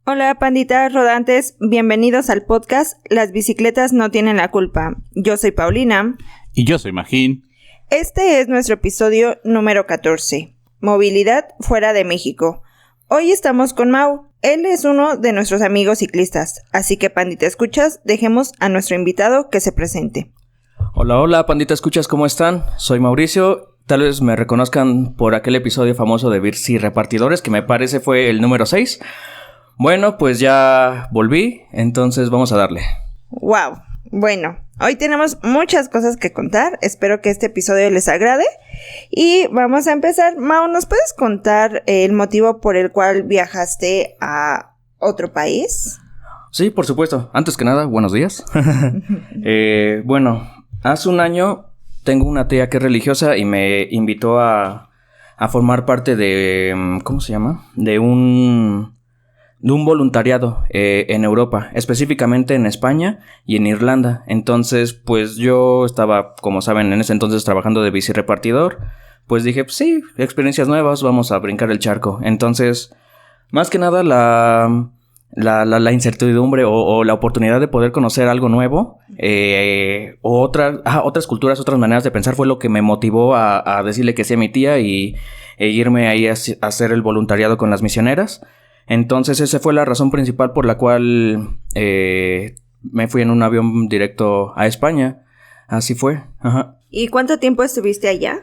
Hola panditas rodantes, bienvenidos al podcast Las bicicletas no tienen la culpa. Yo soy Paulina. Y yo soy Magín. Este es nuestro episodio número 14, Movilidad fuera de México. Hoy estamos con Mau. Él es uno de nuestros amigos ciclistas, así que pandita escuchas, dejemos a nuestro invitado que se presente. Hola pandita escuchas, ¿cómo están? Soy Mauricio. Tal vez me reconozcan por aquel episodio famoso de Bici Repartidores, que me parece fue el número 6. Bueno, pues ya volví, entonces vamos a darle. Wow, bueno, hoy tenemos muchas cosas que contar, espero que este episodio les agrade y vamos a empezar. Mau, ¿nos puedes contar el motivo por el cual viajaste a otro país? Sí, por supuesto. Antes que nada, buenos días. Bueno, hace un año tengo una tía que es religiosa y me invitó a formar parte de, ¿cómo se llama? De un voluntariado en Europa, específicamente en España y en Irlanda. Entonces, pues yo estaba, como saben, en ese entonces trabajando de bici repartidor. Pues dije, pues sí, experiencias nuevas, vamos a brincar el charco. Entonces, más que nada la incertidumbre o la oportunidad de poder conocer algo nuevo o otras culturas, otras maneras de pensar fue lo que me motivó a decirle que sí a mi tía e irme ahí a hacer el voluntariado con las misioneras. Entonces esa fue la razón principal por la cual me fui en un avión directo a España. Así fue. Ajá. ¿Y cuánto tiempo estuviste allá?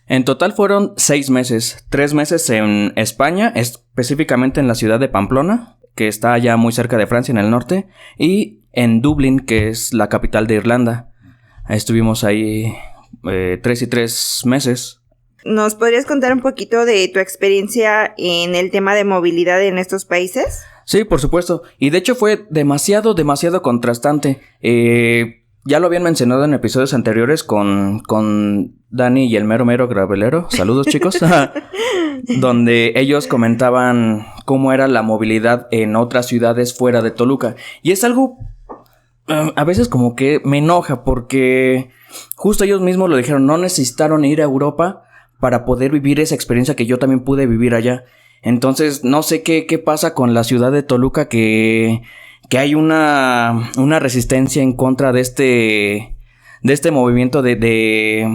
En total fueron 6 meses. 3 meses en España, específicamente en la ciudad de Pamplona, que está allá muy cerca de Francia, en el norte, y en Dublín, que es la capital de Irlanda. Estuvimos ahí 3 y 3 meses. ¿Nos podrías contar un poquito de tu experiencia en el tema de movilidad en estos países? Sí, por supuesto. Y de hecho fue demasiado contrastante. Ya lo habían mencionado en episodios anteriores con Dani y el mero gravelero. Saludos, chicos. Donde ellos comentaban cómo era la movilidad en otras ciudades fuera de Toluca. Y es algo a veces como que me enoja porque justo ellos mismos lo dijeron. No necesitaron ir a Europa para poder vivir esa experiencia que yo también pude vivir allá. Entonces, no sé qué pasa con la ciudad de Toluca, que hay una resistencia en contra de este movimiento de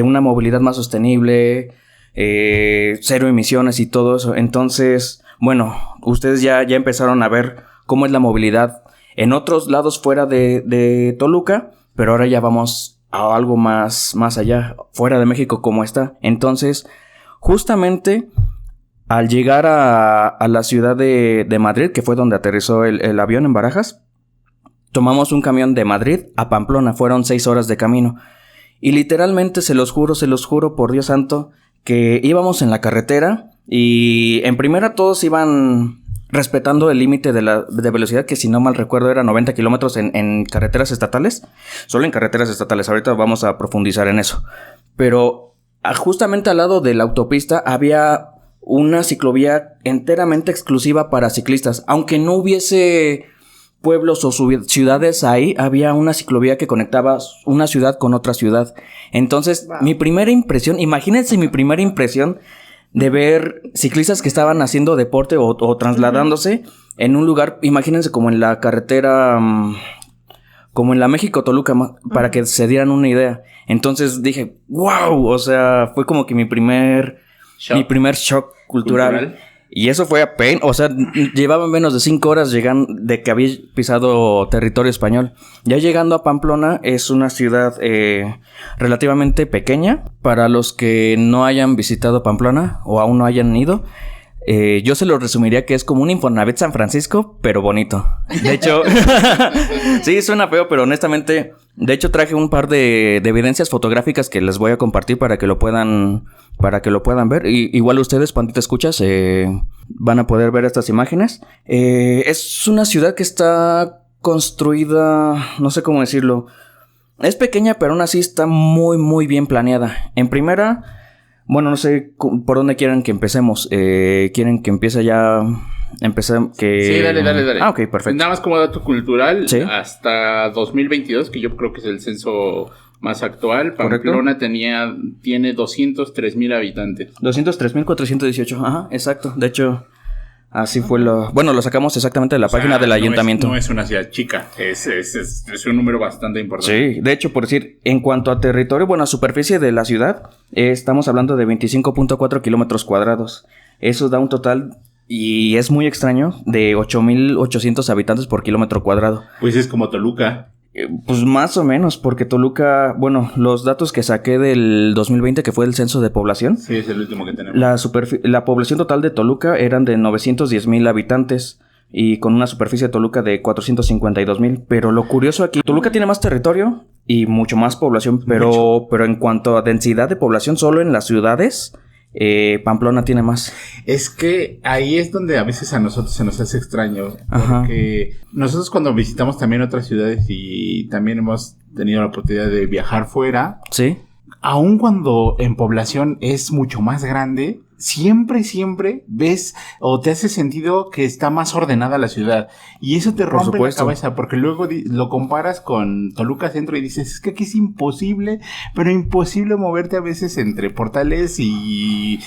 una movilidad más sostenible, cero emisiones y todo eso. Entonces, bueno, ustedes ya empezaron a ver cómo es la movilidad en otros lados fuera de Toluca, pero ahora ya vamos a algo más allá, fuera de México como está. Entonces, justamente al llegar a la ciudad de Madrid, que fue donde aterrizó el avión en Barajas, tomamos un camión de Madrid a Pamplona. Fueron 6 horas de camino. Y literalmente, se los juro por Dios santo, que íbamos en la carretera y en primera todos iban respetando el límite de velocidad, que si no mal recuerdo era 90 kilómetros en carreteras estatales. Solo en carreteras estatales. Ahorita vamos a profundizar en eso. Pero justamente al lado de la autopista había una ciclovía enteramente exclusiva para ciclistas. Aunque no hubiese pueblos o ciudades ahí, había una ciclovía que conectaba una ciudad con otra ciudad. Entonces, wow. Mi primera impresión de ver ciclistas que estaban haciendo deporte o trasladándose en un lugar, imagínense como en la carretera, como en la México-Toluca, para que se dieran una idea. Entonces dije, wow, o sea, fue como que mi primer shock cultural. Y eso fue apenas, o sea, llevaban menos de 5 horas llegando de que había pisado territorio español. Ya llegando a Pamplona, es una ciudad relativamente pequeña. Para los que no hayan visitado Pamplona o aún no hayan ido, yo se lo resumiría que es como un Infonavit San Francisco, pero bonito. De hecho, sí, suena feo, pero honestamente, de hecho traje un par de evidencias fotográficas que les voy a compartir para que lo puedan ver. Y igual ustedes, pandita escuchas, van a poder ver estas imágenes. Es una ciudad que está construida, no sé cómo decirlo. Es pequeña, pero aún así está muy bien planeada. En primera, bueno, no sé por dónde quieran que empecemos. ¿Quieren que empiece ya? Sí, dale. Ah, ok, perfecto. Nada más como dato cultural, ¿sí? Hasta 2022, que yo creo que es el censo más actual, Pamplona tiene 203,000 habitantes. 203,418, ajá, exacto. De hecho, Así fue lo... Bueno, lo sacamos exactamente de la página del ayuntamiento. No es una ciudad chica, es un número bastante importante. Sí, de hecho, por decir, en cuanto a territorio, bueno, a superficie de la ciudad, estamos hablando de 25.4 kilómetros cuadrados. Eso da un total, y es muy extraño, de 8,800 habitantes por kilómetro cuadrado. Pues es como Toluca. Pues más o menos, porque Toluca, bueno, los datos que saqué del 2020, que fue el censo de población. Sí, es el último que tenemos. La población total de Toluca eran de 910,000 habitantes y con una superficie de Toluca de 452,000. Pero lo curioso aquí, Toluca tiene más territorio y mucho más población, pero en cuanto a densidad de población, solo en las ciudades, Pamplona tiene más. Es que ahí es donde a veces a nosotros se nos hace extraño. Porque nosotros cuando visitamos también otras ciudades y también hemos tenido la oportunidad de viajar fuera. Sí. Aun cuando en población es mucho más grande, siempre ves o te hace sentido que está más ordenada la ciudad. Y eso te rompe la cabeza, porque luego lo comparas con Toluca Centro y dices, es que aquí es imposible, pero imposible moverte a veces entre Portales y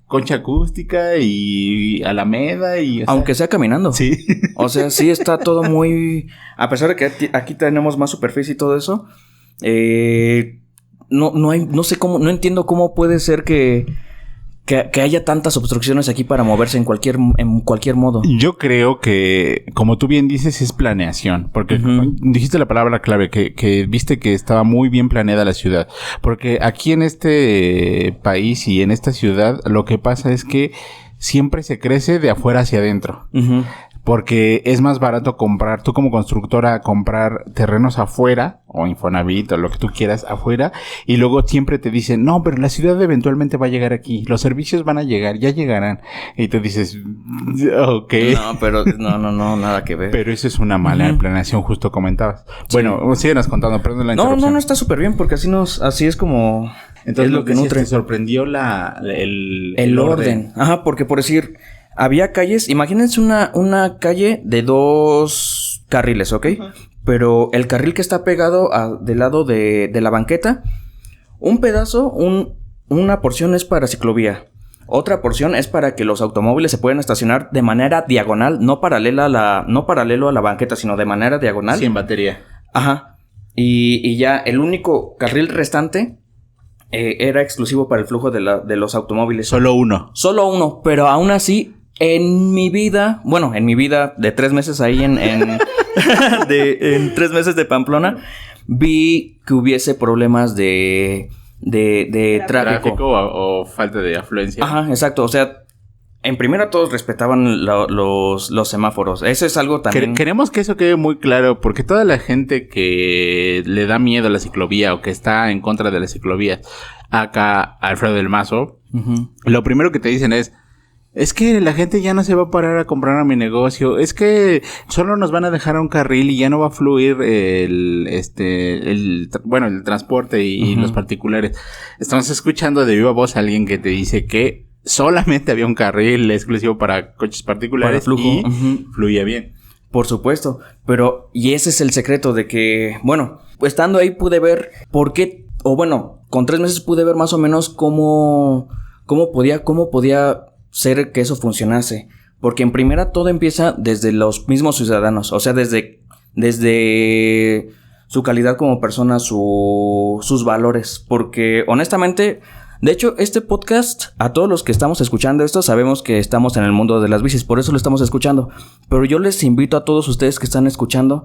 Concha Acústica y Alameda y... Aunque sea caminando. Sí. O sea, sí está todo muy... A pesar de que aquí tenemos más superficie y todo eso, no sé cómo, no entiendo cómo puede ser que haya tantas obstrucciones aquí para moverse en cualquier modo. Yo creo que, como tú bien dices, es planeación. Porque dijiste la palabra clave, que viste que estaba muy bien planeada la ciudad. Porque aquí en este país y en esta ciudad, lo que pasa es que siempre se crece de afuera hacia adentro. Porque es más barato comprar, tú como constructora, comprar terrenos afuera, o Infonavit, o lo que tú quieras afuera, y luego siempre te dicen, no, pero la ciudad eventualmente va a llegar aquí, los servicios van a llegar, ya llegarán. Y tú dices, ok. No, pero no, nada que ver. Pero eso es una mala planeación, justo comentabas. Sí. Bueno, síguenos contando, perdón la interrupción. No, está súper bien, porque así es como... Entonces, es lo que nutre. ¿Te sorprendió el orden? Ajá, porque por decir... Había calles, imagínense una calle de 2 carriles, ¿ok? Pero el carril que está pegado del lado de la banqueta, un pedazo, una porción es para ciclovía. Otra porción es para que los automóviles se puedan estacionar de manera diagonal, no paralelo a la banqueta, sino de manera diagonal. Sí, en batería. Ajá. Y ya el único carril restante... era exclusivo para el flujo de los automóviles. Solo uno, pero aún así, en mi vida de 3 meses ahí en 3 meses de Pamplona, vi que hubiese problemas de tráfico o falta de afluencia. Ajá, exacto, o sea, en primera todos respetaban los semáforos. Eso es algo también... Queremos que eso quede muy claro, porque toda la gente que le da miedo a la ciclovía o que está en contra de la ciclovía, acá Alfredo del Mazo, lo primero que te dicen es que la gente ya no se va a parar a comprar a mi negocio, es que solo nos van a dejar a un carril y ya no va a fluir el transporte y los particulares. Estamos escuchando de viva voz a alguien que te dice que solamente había un carril exclusivo para coches particulares para flujo, y fluía bien. Por supuesto, pero y ese es el secreto de que, bueno, estando ahí pude ver por qué, o bueno, con 3 meses pude ver más o menos cómo podía ser que eso funcionase. Porque en primera todo empieza desde los mismos ciudadanos, o sea, desde su calidad como persona, sus valores, porque honestamente... De hecho, este podcast, a todos los que estamos escuchando esto, sabemos que estamos en el mundo de las bicis, por eso lo estamos escuchando. Pero yo les invito a todos ustedes que están escuchando,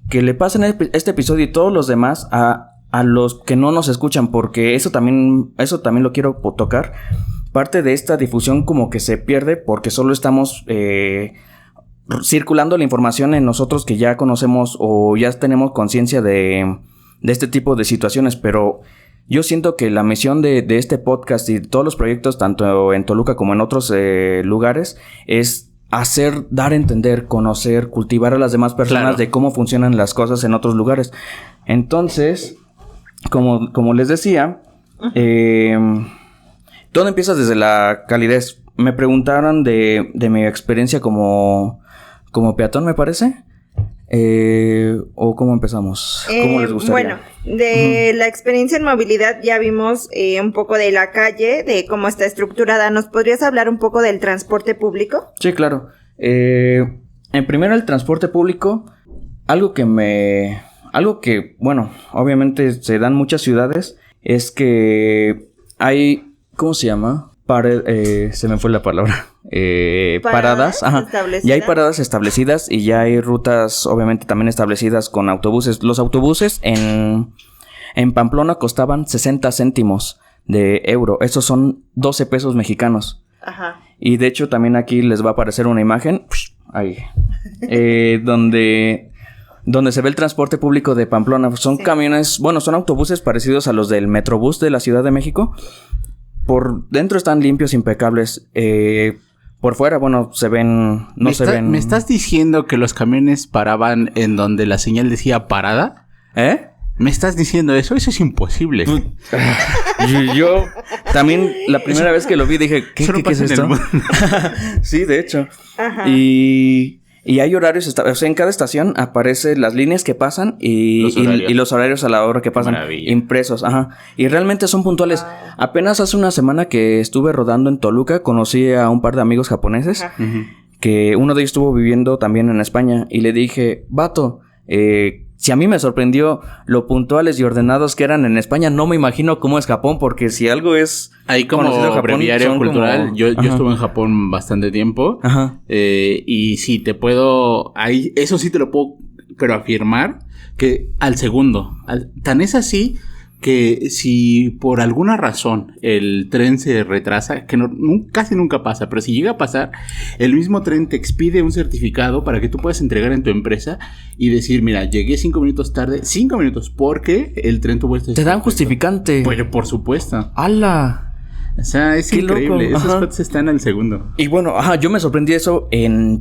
que le pasen este episodio y todos los demás a los que no nos escuchan, porque eso también lo quiero tocar. Parte de esta difusión como que se pierde porque solo estamos circulando la información en nosotros que ya conocemos o ya tenemos conciencia de este tipo de situaciones, pero... Yo siento que la misión de este podcast y todos los proyectos, tanto en Toluca como en otros lugares, es dar a entender, conocer, cultivar a las demás personas de cómo funcionan las cosas en otros lugares. Entonces, como les decía, todo empieza desde la calidez. Me preguntaron de mi experiencia como peatón, me parece. ¿O cómo empezamos? ¿Cómo les gustaría? Bueno, De la experiencia en movilidad ya vimos un poco de la calle, de cómo está estructurada. ¿Nos podrías hablar un poco del transporte público? Sí, claro. En primero, el transporte público, algo que, bueno, obviamente se da en muchas ciudades, es que hay, ¿cómo se llama? Se me fue la palabra. Paradas. Ajá. Ya hay paradas establecidas y ya hay rutas, obviamente, también establecidas con autobuses. Los autobuses en Pamplona costaban 60 céntimos de euro. Esos son 12 pesos mexicanos. Ajá. Y de hecho, también aquí les va a aparecer una imagen. Ahí. Donde se ve el transporte público de Pamplona. Son camiones, bueno, son autobuses parecidos a los del Metrobús de la Ciudad de México. Por dentro están limpios, impecables. Por fuera, bueno, se ven... ¿Me estás diciendo que los camiones paraban en donde la señal decía parada? ¿Me estás diciendo eso? Eso es imposible. Yo también, la primera vez que lo vi, dije... ¿Qué es esto? Sí, de hecho. Ajá. Y hay horarios, o sea, en cada estación aparecen las líneas que pasan y los horarios a la hora que pasan. Maravilla. Impresos, ajá. Y realmente son puntuales. Apenas hace una semana que estuve rodando en Toluca, conocí a un par de amigos japoneses, que uno de ellos estuvo viviendo también en España, y le dije, vato, si a mí me sorprendió lo puntuales y ordenados que eran en España, no me imagino cómo es Japón, porque si algo es... Ahí como breviario cultural, yo estuve en Japón bastante tiempo. Ajá. Y sí, eso sí te lo puedo, pero afirmar que al segundo. Tan es así que si por alguna razón el tren se retrasa, que casi nunca pasa, pero si llega a pasar, el mismo tren te expide un certificado para que tú puedas entregar en tu empresa y decir, mira, llegué 5 minutos tarde, 5 minutos, porque el tren tuvo este... ¿Te dan justificante? Pues por supuesto. ¡Hala! O sea, es increíble. Loco. Esos coches están al segundo. Y bueno, yo me sorprendí eso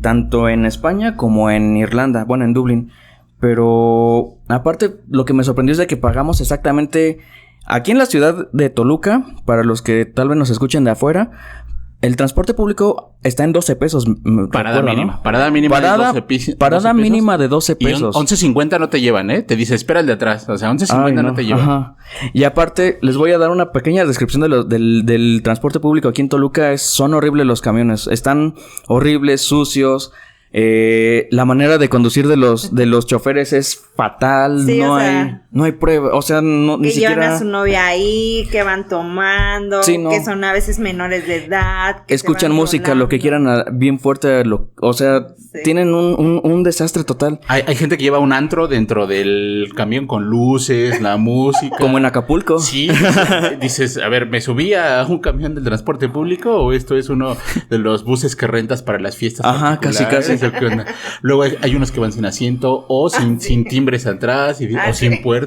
tanto en España como en Irlanda, bueno, en Dublín. Pero aparte, lo que me sorprendió es de que pagamos exactamente... Aquí en la ciudad de Toluca, para los que tal vez nos escuchen de afuera, el transporte público está en 12 pesos. Parada mínima. ¿No? Parada mínima de 12 pesos. Parada mínima de 12 pesos. Y 11.50 no te llevan, ¿eh? Te dice, espera el de atrás. O sea, 11.50 no te llevan. Ajá. Y aparte, les voy a dar una pequeña descripción del transporte público aquí en Toluca. Son horribles los camiones. Están horribles, sucios. La manera de conducir de los choferes es fatal. Sí, no hay prueba. O sea, ni siquiera... Que llevan a su novia ahí, que van tomando, que son a veces menores de edad. Que escuchan música, volando. Lo que quieran, bien fuerte. O sea, tienen un desastre total. Hay gente que lleva un antro dentro del camión con luces, la música. Como en Acapulco. Sí. Dices, a ver, ¿me subí a un camión del transporte público o esto es uno de los buses que rentas para las fiestas? Ajá, casi. Luego hay unos que van sin asiento o sin timbres atrás o sin puerta.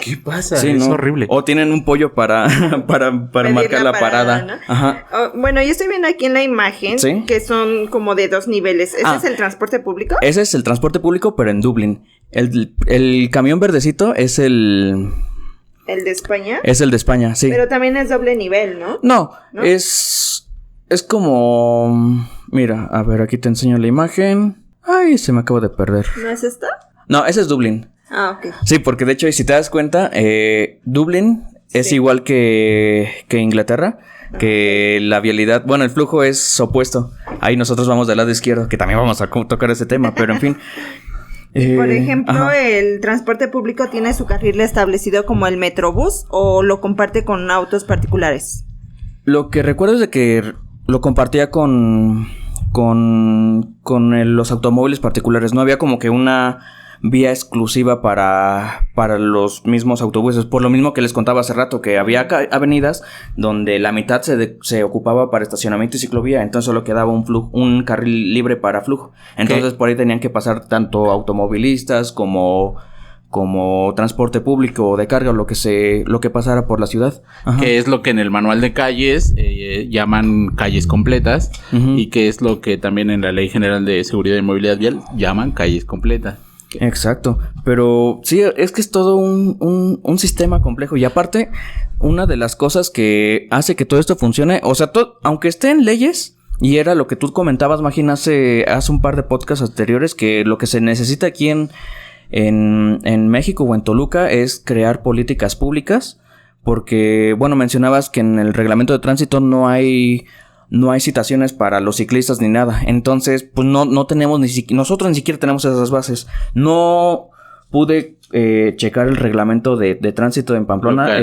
¿Qué pasa? Sí, es horrible. O tienen un pollo para marcar la parada. ¿No? Ajá. Bueno, yo estoy viendo aquí en la imagen que son como de 2 niveles. ¿Ese es el transporte público? Ese es el transporte público, pero en Dublín. El camión verdecito es el... ¿El de España? Es el de España, sí. Pero también es doble nivel, ¿no? No, es como... Mira, a ver, aquí te enseño la imagen. Ay, se me acaba de perder. ¿No es esta? No, ese es Dublín. Ok. Sí, porque de hecho, si te das cuenta, Dublín es igual que Inglaterra, que la vialidad, bueno, el flujo es opuesto. Ahí nosotros vamos del lado izquierdo, que también vamos a tocar ese tema, pero en fin. Por ejemplo, ¿el transporte público tiene su carril establecido como el Metrobús o lo comparte con autos particulares? Lo que recuerdo es de que lo compartía con los automóviles particulares. No había como que una vía exclusiva para los mismos autobuses. Por lo mismo que les contaba hace rato, que había avenidas donde la mitad se ocupaba para estacionamiento y ciclovía. Entonces solo quedaba un carril libre para flujo. Entonces por ahí tenían que pasar tanto automovilistas como transporte público de carga o lo que pasara por la ciudad. Ajá. Que es lo que en el manual de calles llaman calles completas. Uh-huh. Y que es lo que también en la Ley General de Seguridad y Movilidad Vial llaman calles completas. Exacto, pero sí, es que es todo un sistema complejo. Y aparte, una de las cosas que hace que todo esto funcione, o sea, aunque esté en leyes, y era lo que tú comentabas, Magín, hace un par de podcasts anteriores, que lo que se necesita aquí en en México o en Toluca es crear políticas públicas, porque, bueno, mencionabas que en el reglamento de tránsito no hay citaciones para los ciclistas ni nada. Entonces, pues no tenemos nosotros ni siquiera tenemos esas bases. No pude checar el reglamento de tránsito en Pamplona,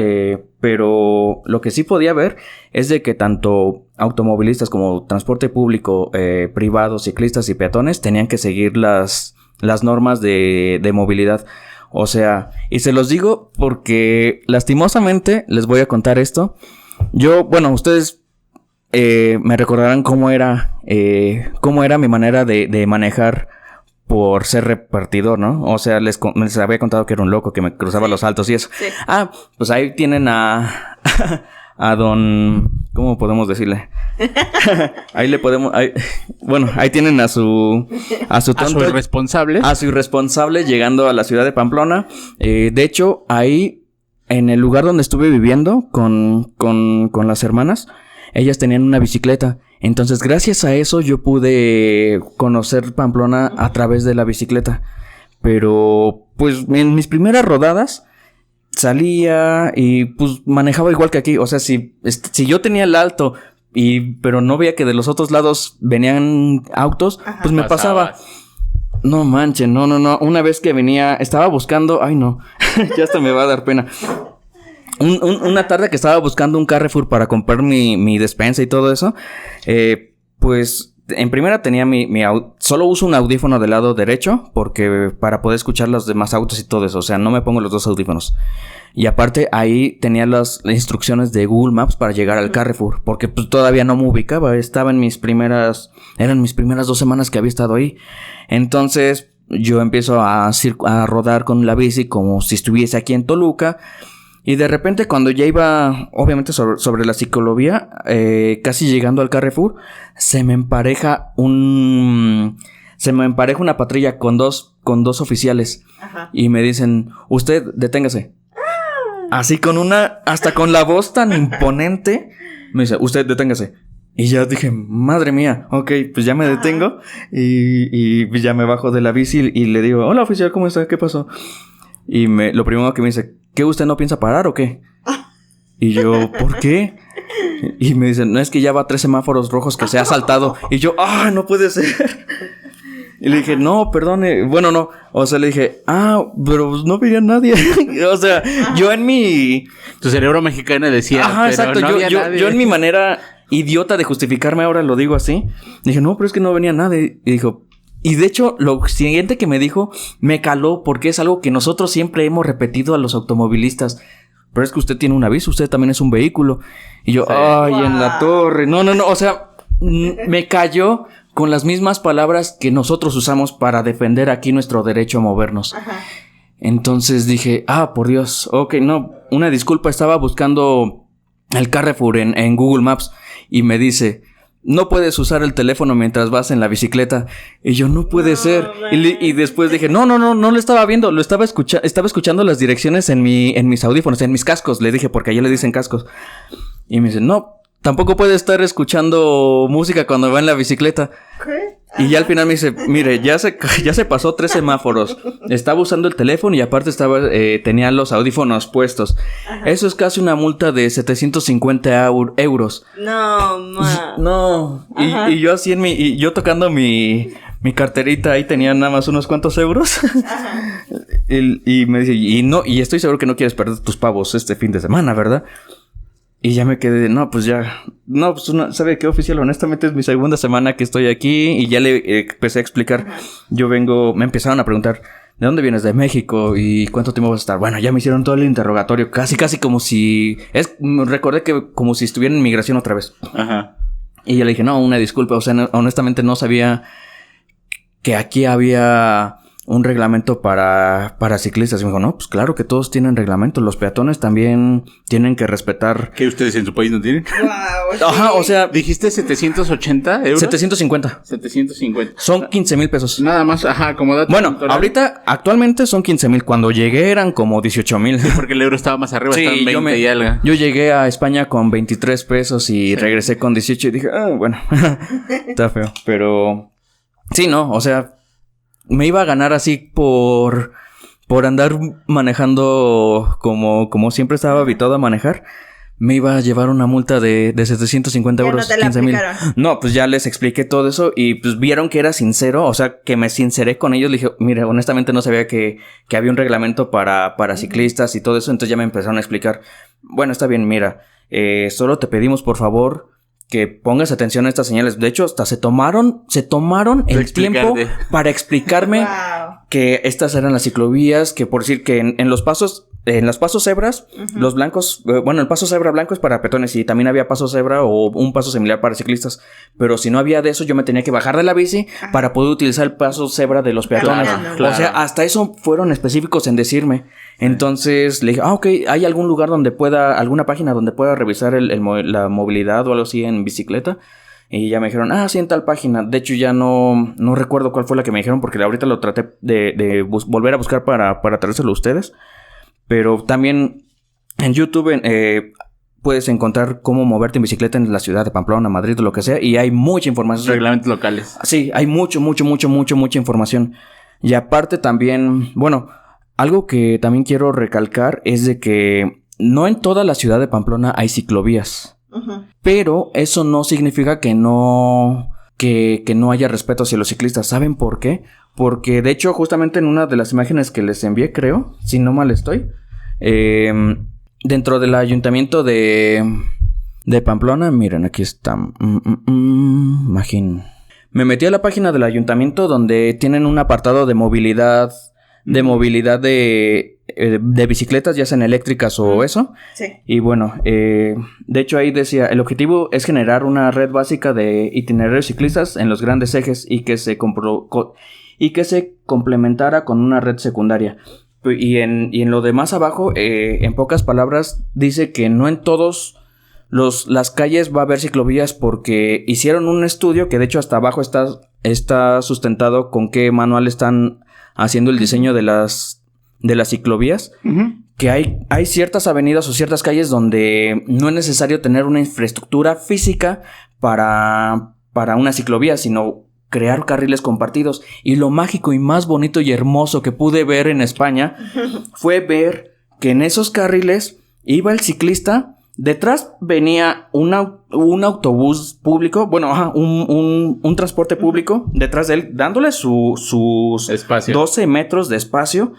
pero lo que sí podía ver es de que tanto automovilistas como transporte público, privados, ciclistas y peatones tenían que seguir las normas de movilidad. O sea, y se los digo porque lastimosamente les voy a contar esto. Ustedes me recordarán cómo era mi manera de manejar por ser repartidor, ¿no? O sea, les había contado que era un loco, que me cruzaba los altos y eso. Sí. Pues ahí tienen a don... ¿Cómo podemos decirle? Ahí tienen a su tonto, a su irresponsable. A su irresponsable llegando a la ciudad de Pamplona. De hecho, ahí, en el lugar donde estuve viviendo con las hermanas, ellas tenían una bicicleta. Entonces, gracias a eso, yo pude conocer Pamplona a través de la bicicleta. Pero, pues, en mis primeras rodadas salía y, pues, manejaba igual que aquí. O sea, si yo tenía el alto, pero no veía que de los otros lados venían autos, pues me pasaba. No manchen, no. Una vez que venía, estaba buscando... Ay, no. Ya hasta me va a dar pena. Una tarde que estaba buscando un Carrefour para comprar mi despensa y todo eso, pues en primera tenía solo uso un audífono del lado derecho porque para poder escuchar los demás autos y todo eso, o sea, no me pongo los dos audífonos. Y aparte ahí tenía las instrucciones de Google Maps para llegar al Carrefour, porque pues todavía no me ubicaba, eran mis primeras 2 semanas que había estado ahí. Entonces yo empiezo a rodar con la bici como si estuviese aquí en Toluca. Y de repente cuando ya iba, obviamente sobre la ciclovía, casi llegando al Carrefour, se me empareja una patrulla con dos oficiales. Ajá. Y me dicen, usted deténgase. Así hasta con la voz tan imponente, me dice, usted deténgase. Y ya dije, madre mía, ok, pues ya me detengo. Y ya me bajo de la bici y le digo, hola oficial, ¿cómo está? ¿Qué pasó? Y lo primero que me dice, ¿qué usted no piensa parar o qué? Y yo, ¿por qué? Y me dicen, no, es que ya va 3 semáforos rojos que se ha saltado. Y yo, no puede ser. Y le dije, no, perdone. Bueno, no. O sea, le dije, pero no veía nadie. O sea, yo en mi... Tu cerebro mexicano decía, pero exacto. No yo en mi manera idiota de justificarme, ahora lo digo así. Dije, no, pero es que no venía nadie. Y dijo... Y de hecho, lo siguiente que me dijo me caló porque es algo que nosotros siempre hemos repetido a los automovilistas. Pero es que usted tiene una bici, usted también es un vehículo. Y yo, en la torre. No. O sea, me cayó con las mismas palabras que nosotros usamos para defender aquí nuestro derecho a movernos. Ajá. Entonces dije, por Dios, ok, no, una disculpa, estaba buscando el Carrefour en Google Maps y me dice... No puedes usar el teléfono mientras vas en la bicicleta. Y yo, no puede ser. Y después dije, no lo estaba viendo. Estaba escuchando las direcciones en mis audífonos, en mis cascos. Le dije, porque allá le dicen cascos. Y me dice, no, tampoco puede estar escuchando música cuando va en la bicicleta. ¿Qué? Y ya al final me dice, mire, ya se pasó 3 semáforos. Estaba usando el teléfono y aparte tenía los audífonos puestos. Ajá. Eso es casi una multa de 750 euros. No, ma. No. Y yo así y yo tocando mi carterita, ahí tenía nada más unos cuantos euros. Ajá. y me dice, y estoy seguro que no quieres perder tus pavos este fin de semana, ¿verdad? Y ya me quedé, ¿sabe qué, oficial? Honestamente es mi segunda semana que estoy aquí y ya le empecé a explicar. Me empezaron a preguntar, ¿de dónde vienes? De México. ¿Y cuánto tiempo vas a estar? Bueno, ya me hicieron todo el interrogatorio, casi como si... recordé que como si estuviera en migración otra vez. Ajá. Y yo le dije, no, una disculpa, o sea, honestamente no sabía que aquí había... un reglamento para ciclistas. Y me dijo, no, pues claro que todos tienen reglamento. Los peatones también tienen que respetar. ¿Qué ustedes en su país no tienen? Wow, Ajá, o sea... ¿Dijiste 780 euros? 750. 750. Son 15,000 pesos. Nada más, como dato. Bueno, ahorita, actualmente son 15,000. Cuando llegué eran como 18,000. Sí, porque el euro estaba más arriba, sí, estaban 20 y algo. Yo llegué a España con 23 pesos y regresé con 18 y dije, bueno, está feo. Pero... Sí, no, o sea... Me iba a ganar así por por andar manejando como siempre estaba habituado a manejar, me iba a llevar una multa de 750 euros. Ya no te la 15,000. aplicaron. No, pues ya les expliqué todo eso y pues vieron que era sincero, o sea, que me sinceré con ellos. Le dije, mire, honestamente no sabía que había un reglamento para ciclistas y todo eso, entonces ya me empezaron a explicar. Bueno, está bien, mira, solo te pedimos por favor que pongas atención a estas señales. De hecho, hasta se tomaron el tiempo para explicarme Wow. que estas eran las ciclovías, que por decir que en los pasos cebras, los blancos, el paso cebra blanco es para peatones y también había paso cebra o un paso similar para ciclistas, pero si no había de eso yo me tenía que bajar de la bici para poder utilizar el paso cebra de los peatones. Claro. O sea, hasta eso fueron específicos en decirme. Entonces le dije, ok, ¿hay algún lugar alguna página donde pueda revisar la movilidad o algo así en bicicleta? Y ya me dijeron, sí, en tal página. De hecho, ya no recuerdo cuál fue la que me dijeron porque ahorita lo traté de volver a buscar para traérselo a ustedes. Pero también en YouTube puedes encontrar cómo moverte en bicicleta en la ciudad de Pamplona, Madrid o lo que sea. Y hay mucha información. Reglamentos locales. Sí, hay mucha información. Y aparte también, algo que también quiero recalcar es de que no en toda la ciudad de Pamplona hay ciclovías. Pero eso no significa que no haya respeto hacia los ciclistas. ¿Saben por qué? Porque de hecho justamente en una de las imágenes que les envié, creo, si no mal estoy, dentro del ayuntamiento de Pamplona, miren, aquí está. Imagín. Me metí a la página del ayuntamiento donde tienen un apartado de movilidad, de bicicletas, ya sean eléctricas o eso. Sí. Y bueno, de hecho ahí decía, el objetivo es generar una red básica de itinerarios ciclistas en los grandes ejes y que se complementara con una red secundaria. Y en lo de más abajo, en pocas palabras, dice que no en todos las calles va a haber ciclovías porque hicieron un estudio que de hecho hasta abajo está sustentado con qué manual están haciendo el diseño de las ciclovías. Que hay ciertas avenidas o ciertas calles donde no es necesario tener una infraestructura física para una ciclovía, sino crear carriles compartidos. Y lo mágico y más bonito y hermoso que pude ver en España fue ver que en esos carriles iba el ciclista, detrás venía un autobús público, un transporte público detrás de él, dándole sus espacio. 12 metros de espacio.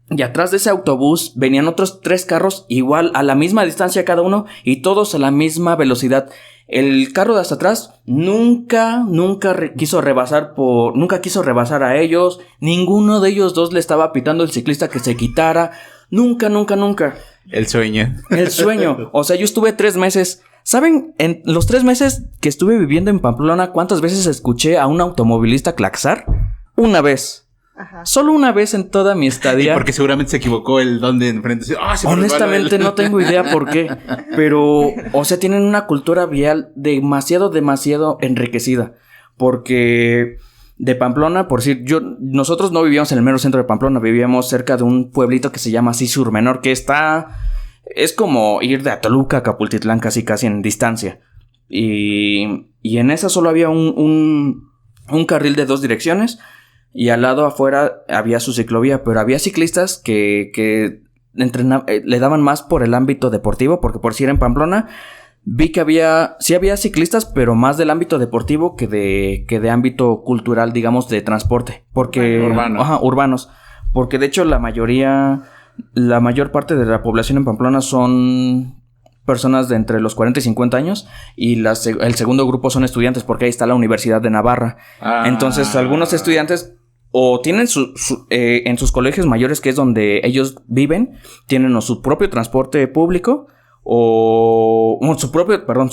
Y atrás de ese autobús venían otros 3 carros igual a la misma distancia cada uno y todos a la misma velocidad. El carro de hasta atrás nunca quiso rebasar a ellos. Ninguno de ellos dos le estaba pitando al ciclista que se quitara. Nunca. El sueño. O sea, yo estuve 3 meses. ¿Saben? En los 3 meses que estuve viviendo en Pamplona, ¿cuántas veces escuché a un automovilista claxar? Una vez. Ajá. Solo una vez en toda mi estadía. Porque seguramente se equivocó el don de enfrente. Honestamente no tengo idea por qué. Pero, o sea, tienen una cultura vial demasiado enriquecida. Porque de Pamplona, por decir, nosotros no vivíamos en el mero centro de Pamplona. Vivíamos cerca de un pueblito que se llama Cisur Menor, que es como ir de Toluca a Capultitlán casi en distancia. Y en esa solo había un carril de 2 direcciones. Y al lado afuera había su ciclovía, pero había ciclistas que le daban más por el ámbito deportivo, porque por si era en Pamplona, vi que había ciclistas, pero más del ámbito deportivo que de ámbito cultural, digamos, de transporte. Porque urbanos. Porque de hecho la mayor parte de la población en Pamplona son personas de entre los 40 y 50 años y el segundo grupo son estudiantes, porque ahí está la Universidad de Navarra. Entonces algunos estudiantes o tienen en sus colegios mayores, que es donde ellos viven, tienen o su propio transporte público o su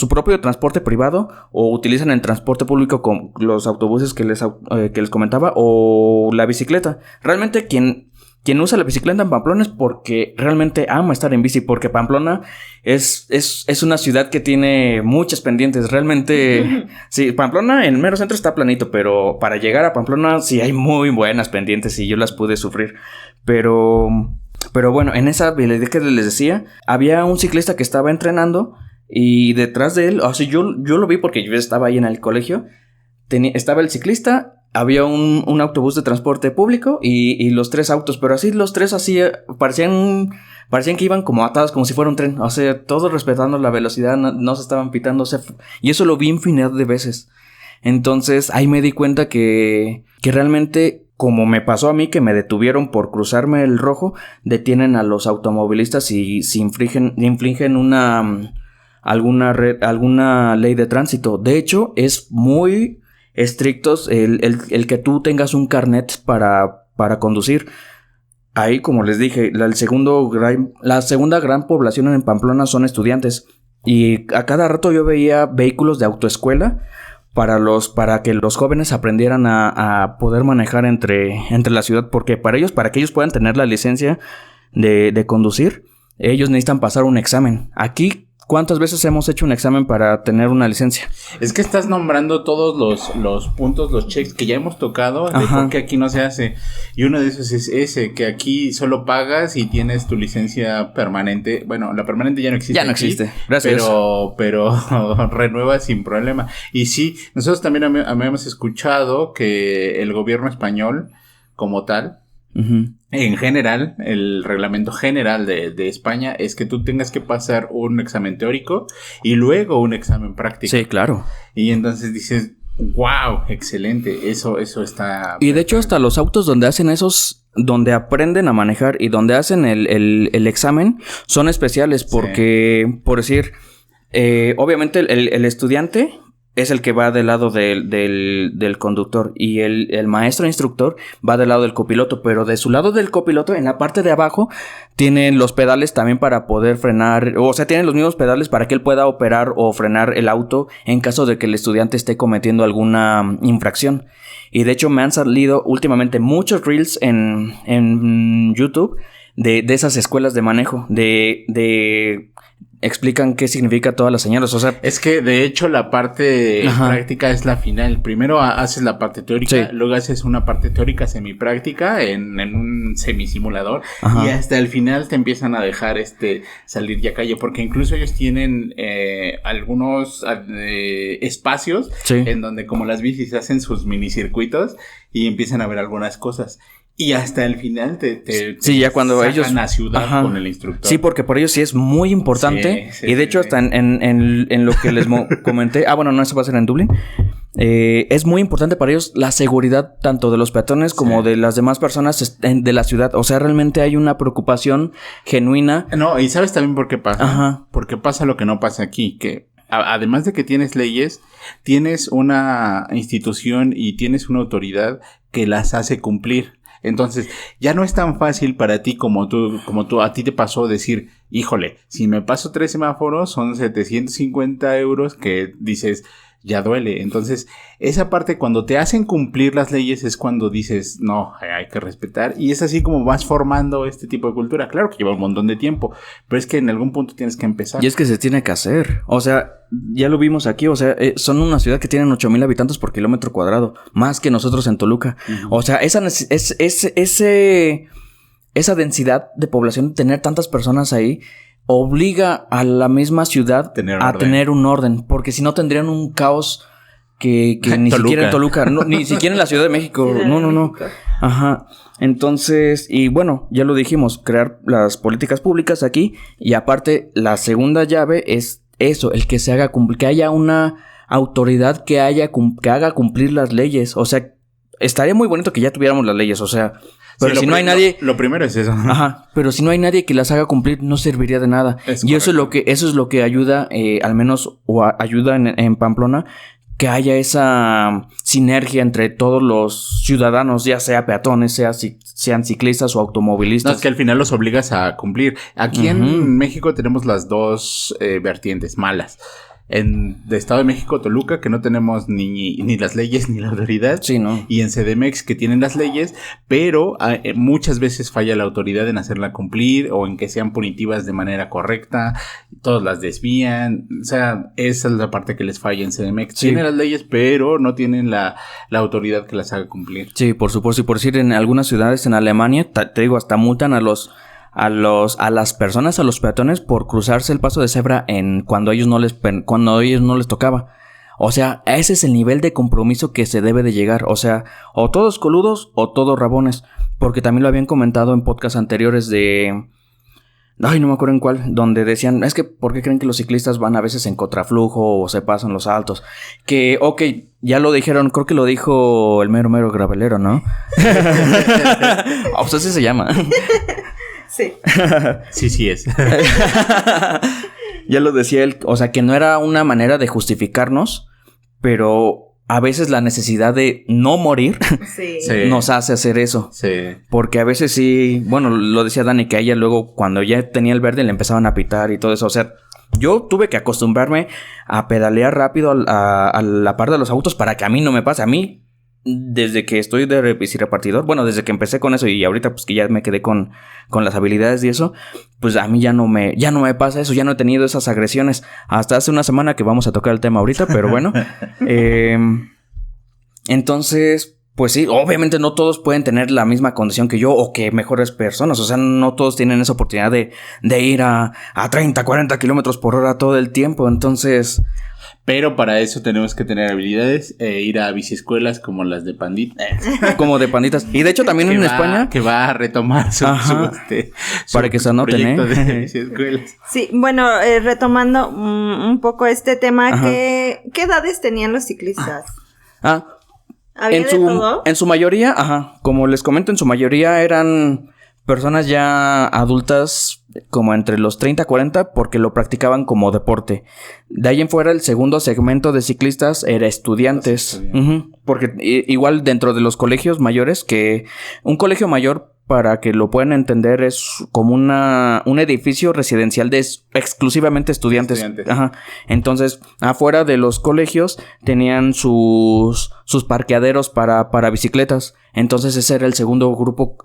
propio transporte privado, o utilizan el transporte público con los autobuses que les comentaba, o la bicicleta. Realmente quien usa la bicicleta en Pamplona es porque realmente ama estar en bici, porque Pamplona es una ciudad que tiene muchas pendientes. Realmente, sí, Pamplona en el mero centro está planito, pero para llegar a Pamplona sí hay muy buenas pendientes y yo las pude sufrir. Pero bueno, en esa habilidad que les decía, había un ciclista que estaba entrenando y detrás de él, o sea, yo lo vi porque yo estaba ahí en el colegio. Estaba el ciclista había un autobús de transporte público y los 3 autos, pero así los 3 así parecían que iban como atados, como si fuera un tren. O sea, todos respetando la velocidad, no se estaban pitando. O sea, y eso lo vi infinidad de veces. Entonces, ahí me di cuenta que realmente, como me pasó a mí, que me detuvieron por cruzarme el rojo, detienen a los automovilistas y si infringen alguna ley de tránsito. De hecho, es muy estrictos el que tú tengas un carnet para conducir. Ahí, como les dije, la segunda gran población en Pamplona son estudiantes. Y a cada rato yo veía vehículos de autoescuela para que los jóvenes aprendieran a poder manejar entre la ciudad. Porque para que ellos puedan tener la licencia de conducir, ellos necesitan pasar un examen. Aquí, ¿cuántas veces hemos hecho un examen para tener una licencia? Es que estás nombrando todos los puntos, los checks que ya hemos tocado de por qué aquí no se hace. Y uno de esos es ese, que aquí solo pagas y tienes tu licencia permanente. Bueno, la permanente ya no existe. Ya no existe, gracias. Pero renuevas sin problema. Y sí, nosotros también habíamos escuchado que el gobierno español, como tal, en general, el reglamento general de España es que tú tengas que pasar un examen teórico y luego un examen práctico. Sí, claro. Y entonces dices, wow, excelente, eso está... Y de hecho hasta los autos donde hacen donde aprenden a manejar y donde hacen el examen son especiales porque, por decir, obviamente el estudiante es el que va del lado del conductor y el maestro instructor va del lado del copiloto, pero de su lado del copiloto, en la parte de abajo, tienen los pedales también para poder frenar, o sea, tienen los mismos pedales para que él pueda operar o frenar el auto en caso de que el estudiante esté cometiendo alguna infracción. Y de hecho me han salido últimamente muchos reels en YouTube de esas escuelas de manejo, explican qué significa todas las señales, o sea... Es que, de hecho, la parte práctica es la final. Primero haces la parte teórica, luego haces una parte teórica semipráctica en un semisimulador, y hasta el final te empiezan a dejar salir ya calle, porque incluso ellos tienen algunos espacios en donde, como las bicis, hacen sus minicircuitos y empiezan a ver algunas cosas. Y hasta el final ya cuando sacan ellos a ciudad con el instructor. Sí, porque por ellos sí es muy importante. Y de hecho, hasta en lo que les comenté. Bueno, no, eso va a ser en Dublín. Es muy importante para ellos la seguridad tanto de los peatones como de las demás personas de la ciudad. O sea, realmente hay una preocupación genuina. No, y ¿sabes también por qué pasa? Porque pasa lo que no pasa aquí, que además de que tienes leyes, tienes una institución y tienes una autoridad que las hace cumplir. Entonces, ya no es tan fácil para ti como a ti te pasó decir, híjole, si me paso 3 semáforos son 750 euros que dices, ya duele. Entonces, esa parte cuando te hacen cumplir las leyes es cuando dices, no, hay que respetar. Y es así como vas formando este tipo de cultura. Claro que lleva un montón de tiempo, pero es que en algún punto tienes que empezar. Y es que se tiene que hacer. O sea, ya lo vimos aquí. O sea, son una ciudad que tienen 8,000 habitantes por kilómetro cuadrado. Más que nosotros en Toluca. O sea, esa densidad de población, tener tantas personas ahí, obliga a la misma ciudad a tener un orden, porque si no tendrían un caos que ni siquiera en Toluca, ni siquiera en la Ciudad de México, no. Ajá. Entonces, y bueno, ya lo dijimos, crear las políticas públicas aquí, y aparte la segunda llave es eso, el que se haga cumplir, que haya una autoridad que haga cumplir las leyes. O sea, estaría muy bonito que ya tuviéramos las leyes, o sea, pero si no hay nadie... Lo primero es eso. Pero si no hay nadie que las haga cumplir, no serviría de nada. Y eso es lo que ayuda, al menos, ayuda en Pamplona, que haya esa sinergia entre todos los ciudadanos, ya sea peatones, sean ciclistas o automovilistas. No, es que al final los obligas a cumplir. Aquí en México tenemos las dos vertientes malas. De Estado de México, Toluca, que no tenemos ni las leyes ni la autoridad. Sí, ¿no? Y en CDMX, que tienen las leyes, pero muchas veces falla la autoridad en hacerla cumplir o en que sean punitivas de manera correcta. Todos las desvían. O sea, esa es la parte que les falla en CDMX. Sí. Tienen las leyes, pero no tienen la autoridad que las haga cumplir. Sí, por supuesto. Y por decir, en algunas ciudades en Alemania, te digo, hasta multan a las personas, a los peatones, por cruzarse el paso de cebra cuando a ellos no les tocaba. O sea, ese es el nivel de compromiso que se debe de llegar. O sea, o todos coludos o todos rabones. Porque también lo habían comentado en podcasts anteriores de... Ay, no me acuerdo en cuál. Donde decían, es que ¿por qué creen que los ciclistas van a veces en contraflujo o se pasan los altos? Que, ok, ya lo dijeron, creo que lo dijo el mero gravelero, ¿no? O sea, así se llama. Sí. Sí es. Ya lo decía él, o sea, que no era una manera de justificarnos, pero a veces la necesidad de no morir Sí. nos hace hacer eso. Sí. Porque a veces sí, bueno, lo decía Dani, que a ella luego cuando ya tenía el verde le empezaban a pitar y todo eso. O sea, yo tuve que acostumbrarme a pedalear rápido a la par de los autos para que a mí no me pase. A mí, desde que estoy de bicirepartidor, bueno, desde que empecé con eso y ahorita pues que ya me quedé con las habilidades y eso, pues a mí ya no me pasa eso, ya no he tenido esas agresiones. Hasta hace una semana que vamos a tocar el tema ahorita, pero bueno. Entonces, pues sí, obviamente no todos pueden tener la misma condición que yo o que mejores personas. O sea, no todos tienen esa oportunidad de ir a 30, 40 kilómetros por hora todo el tiempo. Entonces... Pero para eso tenemos que tener habilidades e ir a biciescuelas como las de Pandita. Como de panditas. Y de hecho también en España... Que va a retomar su para que se anoten, proyecto de biciescuelas. Sí, bueno, retomando un poco este tema, ¿qué edades tenían los ciclistas? ¿Había de todo? En su mayoría, como les comento, en su mayoría eran personas ya adultas como entre los 30 a 40 porque lo practicaban como deporte. De ahí en fuera el segundo segmento de ciclistas era estudiantes. Porque igual dentro de los colegios mayores, que un colegio mayor, para que lo puedan entender, es como un edificio residencial de exclusivamente estudiantes. Entonces, afuera de los colegios tenían sus parqueaderos para bicicletas. Entonces ese era el segundo grupo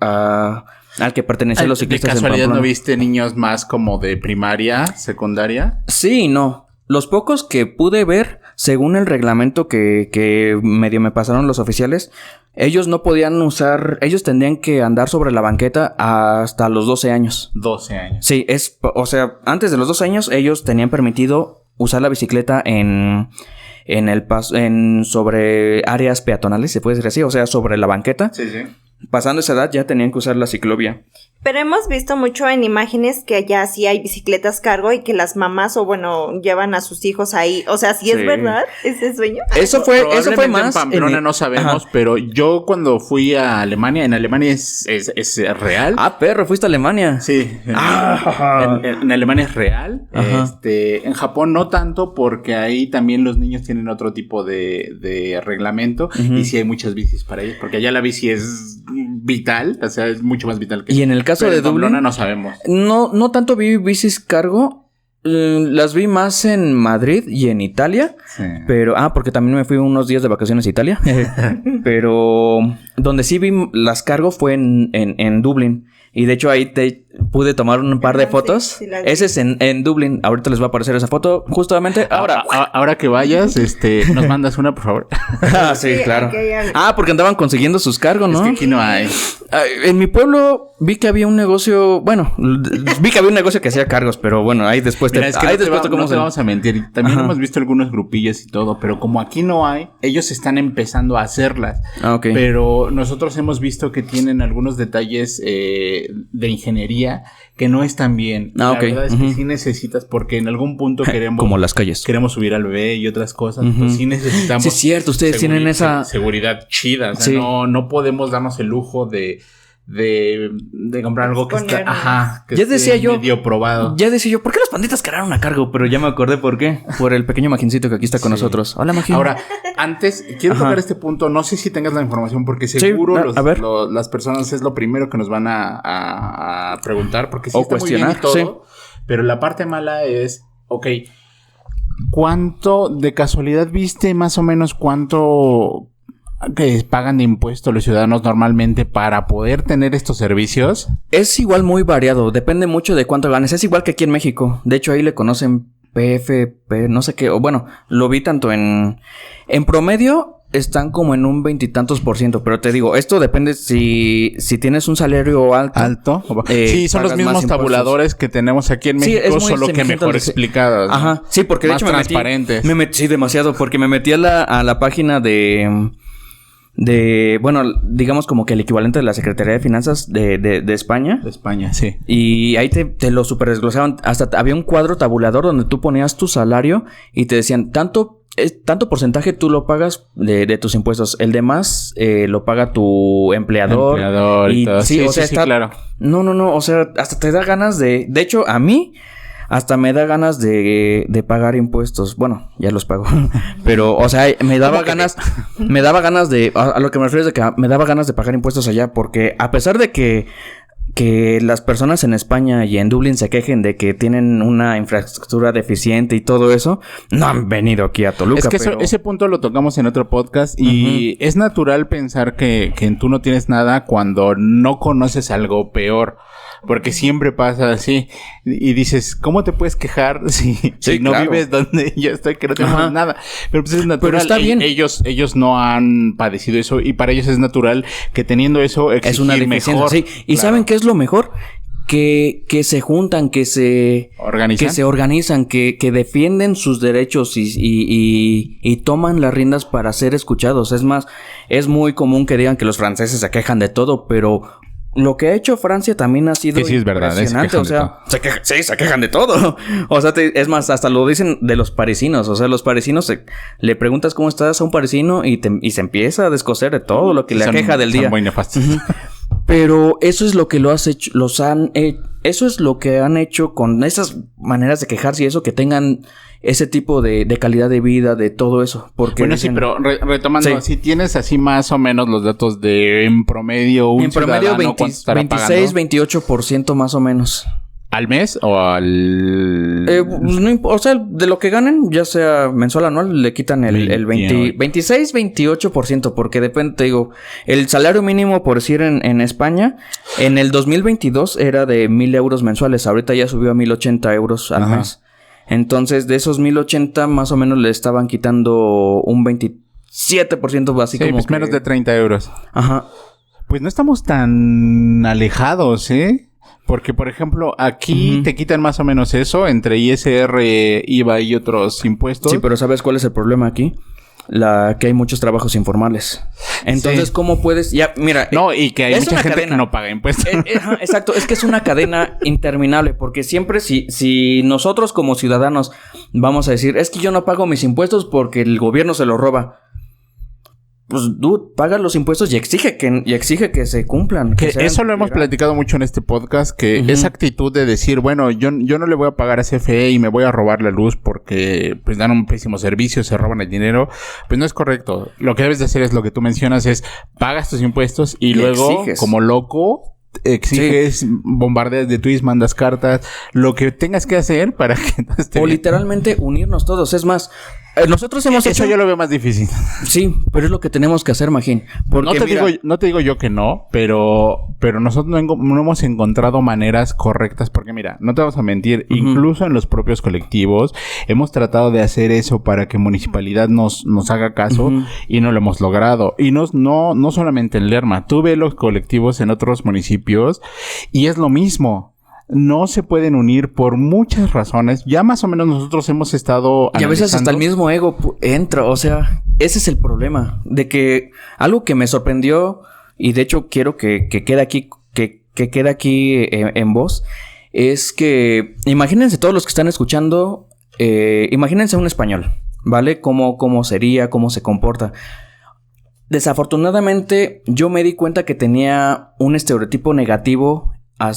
al que pertenecían los ciclistas. ¿De casualidad no viste niños más como de primaria, secundaria? Sí y no. Los pocos que pude ver, según el reglamento que medio me pasaron los oficiales, ellos no podían ellos tendrían que andar sobre la banqueta hasta los 12 años. 12 años. Sí, o sea, antes de los 12 años ellos tenían permitido usar la bicicleta sobre áreas peatonales, se puede decir así, o sea, sobre la banqueta. Sí. Pasando esa edad ya tenían que usar la ciclovía. Pero hemos visto mucho en imágenes que allá sí hay bicicletas cargo y que las mamás llevan a sus hijos ahí. O sea, ¿sí es verdad ese sueño? Eso fue más... En Pamplona no sabemos, pero yo cuando fui a Alemania, en Alemania es real. Perro, fuiste a Alemania. Sí. En Alemania es real. En Japón no tanto porque ahí también los niños tienen otro tipo de reglamento. Y sí hay muchas bicis para ellos, porque allá la bici es vital, o sea, es mucho más vital que... Y en el caso de Dublín, no sabemos. No tanto vi bicis cargo, las vi más en Madrid y en Italia. Sí. Pero, porque también me fui unos días de vacaciones a Italia. Pero donde sí vi las cargo fue en Dublín. Y de hecho ahí pude tomar un par de fotos. Sí, ese es en Dublín. Ahorita les va a aparecer esa foto justamente ahora. Ahora que vayas, nos mandas una, por favor. Sí, claro. Porque andaban consiguiendo sus cargos, ¿no? Es que aquí no hay. En mi pueblo vi que había un negocio, que hacía cargos, pero bueno, ahí después te vamos a mentir. También hemos visto algunos grupillos y todo, pero como aquí no hay, ellos están empezando a hacerlas. Okay. Pero nosotros hemos visto que tienen algunos detalles de ingeniería que no están bien. La verdad es que sí necesitas, porque en algún punto como las calles. Queremos subir al bebé y otras cosas. Pues sí necesitamos. Sí, es cierto, ustedes tienen esa seguridad chida. O sea, no podemos darnos el lujo de comprar algo que está ya decía yo medio probado. Ya decía yo, ¿por qué las panditas quedaron a cargo? Pero ya me acordé por qué. Por el pequeño Majincito que aquí está con nosotros. Hola, Majín. Ahora, antes quiero tocar este punto. No sé si tengas la información, porque seguro las personas es lo primero que nos van a preguntar, porque sí está muy bien y todo. Pero la parte mala es, ¿cuánto de casualidad viste más o menos cuánto que pagan de impuestos los ciudadanos normalmente para poder tener estos servicios? Es igual muy variado, depende mucho de cuánto ganes. Es igual que aquí en México. De hecho, ahí le conocen PFP, no sé qué. O bueno, lo vi tanto en promedio. están como en un 20 y tantos %, pero te digo, esto depende si tienes un salario alto. Sí, son los mismos tabuladores que tenemos aquí en México, solo que mejor explicados. Ajá, sí, porque más de hecho transparentes. Sí, demasiado, porque me metí a la página de bueno, digamos como que el equivalente de la Secretaría de Finanzas de España. De España, sí. Y ahí te lo super desglosaban. Hasta había un cuadro tabulador donde tú ponías tu salario y te decían tanto porcentaje tú lo pagas de tus impuestos. El demás lo paga tu empleador. Y todo. Sí, o sea, claro. No. O sea, hasta te da ganas de hecho, a mí hasta me da ganas de pagar impuestos. Bueno, ya los pago. Pero, o sea, me daba ganas de... A lo que me refiero es de que me daba ganas de pagar impuestos allá. Porque a pesar de que las personas en España y en Dublín se quejen de que tienen una infraestructura deficiente y todo eso, no han venido aquí a Toluca. Es que ese punto lo tocamos en otro podcast y es natural pensar que tú no tienes nada cuando no conoces algo peor. Porque siempre pasa así. Y dices, ¿cómo te puedes quejar si no vives donde yo estoy, que no tenemos nada? Pero pues es natural. Pero está bien. Ellos no han padecido eso y para ellos es natural que teniendo eso exigir es una deficiencia, mejor. Sí. ¿Y saben qué es lo mejor? Que se juntan, que se organizan, que defienden sus derechos y toman las riendas para ser escuchados. Es más, es muy común que digan que los franceses se quejan de todo, pero lo que ha hecho Francia también ha sido sí, es verdad, impresionante. O sea, se quejan de todo. O sea, es más, hasta lo dicen de los parisinos. O sea, los parisinos le preguntas cómo estás a un parisino y se empieza a descoser de todo lo que le aqueja del día. Son muy nefastos. Pero eso es lo que eso es lo que han hecho con esas maneras de quejarse y eso, que tengan ese tipo de calidad de vida, de todo eso. Porque bueno, sí, pero retomando, si tienes así más o menos los datos de en promedio un ciudadano, 26-28% más o menos. ¿Al mes o al...? O sea, de lo que ganen, ya sea mensual o anual, le quitan el 26-28%, porque depende, te digo, el salario mínimo, por decir, en España, en el 2022 era de 1,000 euros mensuales, ahorita ya subió a 1,080 euros al mes. Entonces, de esos 1,080, más o menos le estaban quitando un 27%, así como pues menos de 30 euros. Ajá. Pues no estamos tan alejados, ¿eh? Porque, por ejemplo, aquí te quitan más o menos eso, entre ISR, IVA y otros impuestos. Sí, pero ¿sabes cuál es el problema aquí? Que hay muchos trabajos informales. Entonces, ¿cómo puedes...? Ya, mira... No, y que hay mucha gente que no paga impuestos. Exacto. Es que es una cadena interminable. Porque siempre si nosotros como ciudadanos vamos a decir... Es que yo no pago mis impuestos porque el gobierno se los roba... Pues, dude, paga los impuestos y exige que se cumplan. Que eso lo hemos platicado mucho en este podcast, que esa actitud de decir, bueno, yo no le voy a pagar a CFE y me voy a robar la luz porque pues dan un pésimo servicio, se roban el dinero, pues no es correcto. Lo que debes de hacer es lo que tú mencionas, es pagas tus impuestos y luego, exiges. Como loco, exiges, bombardeas de tweets, mandas cartas, lo que tengas que hacer para que no esté bien. Literalmente unirnos todos. Es más, nosotros hemos hecho... Eso yo lo veo más difícil. Sí, pero es lo que tenemos que hacer, Magín. Porque no te digo yo que no, pero nosotros no hemos encontrado maneras correctas. Porque mira, no te vamos a mentir, incluso en los propios colectivos hemos tratado de hacer eso para que municipalidad nos haga caso y no lo hemos logrado. Y no solamente en Lerma, tú ves los colectivos en otros municipios y es lo mismo. No se pueden unir por muchas razones. Ya más o menos nosotros hemos estado analizando. Y a veces hasta el mismo ego entra. O sea, ese es el problema. De que algo que me sorprendió, y de hecho quiero que quede aquí, que quede aquí en voz, es que imagínense todos los que están escuchando, imagínense un español, ¿vale? Cómo sería, cómo se comporta. Desafortunadamente, yo me di cuenta que tenía un estereotipo negativo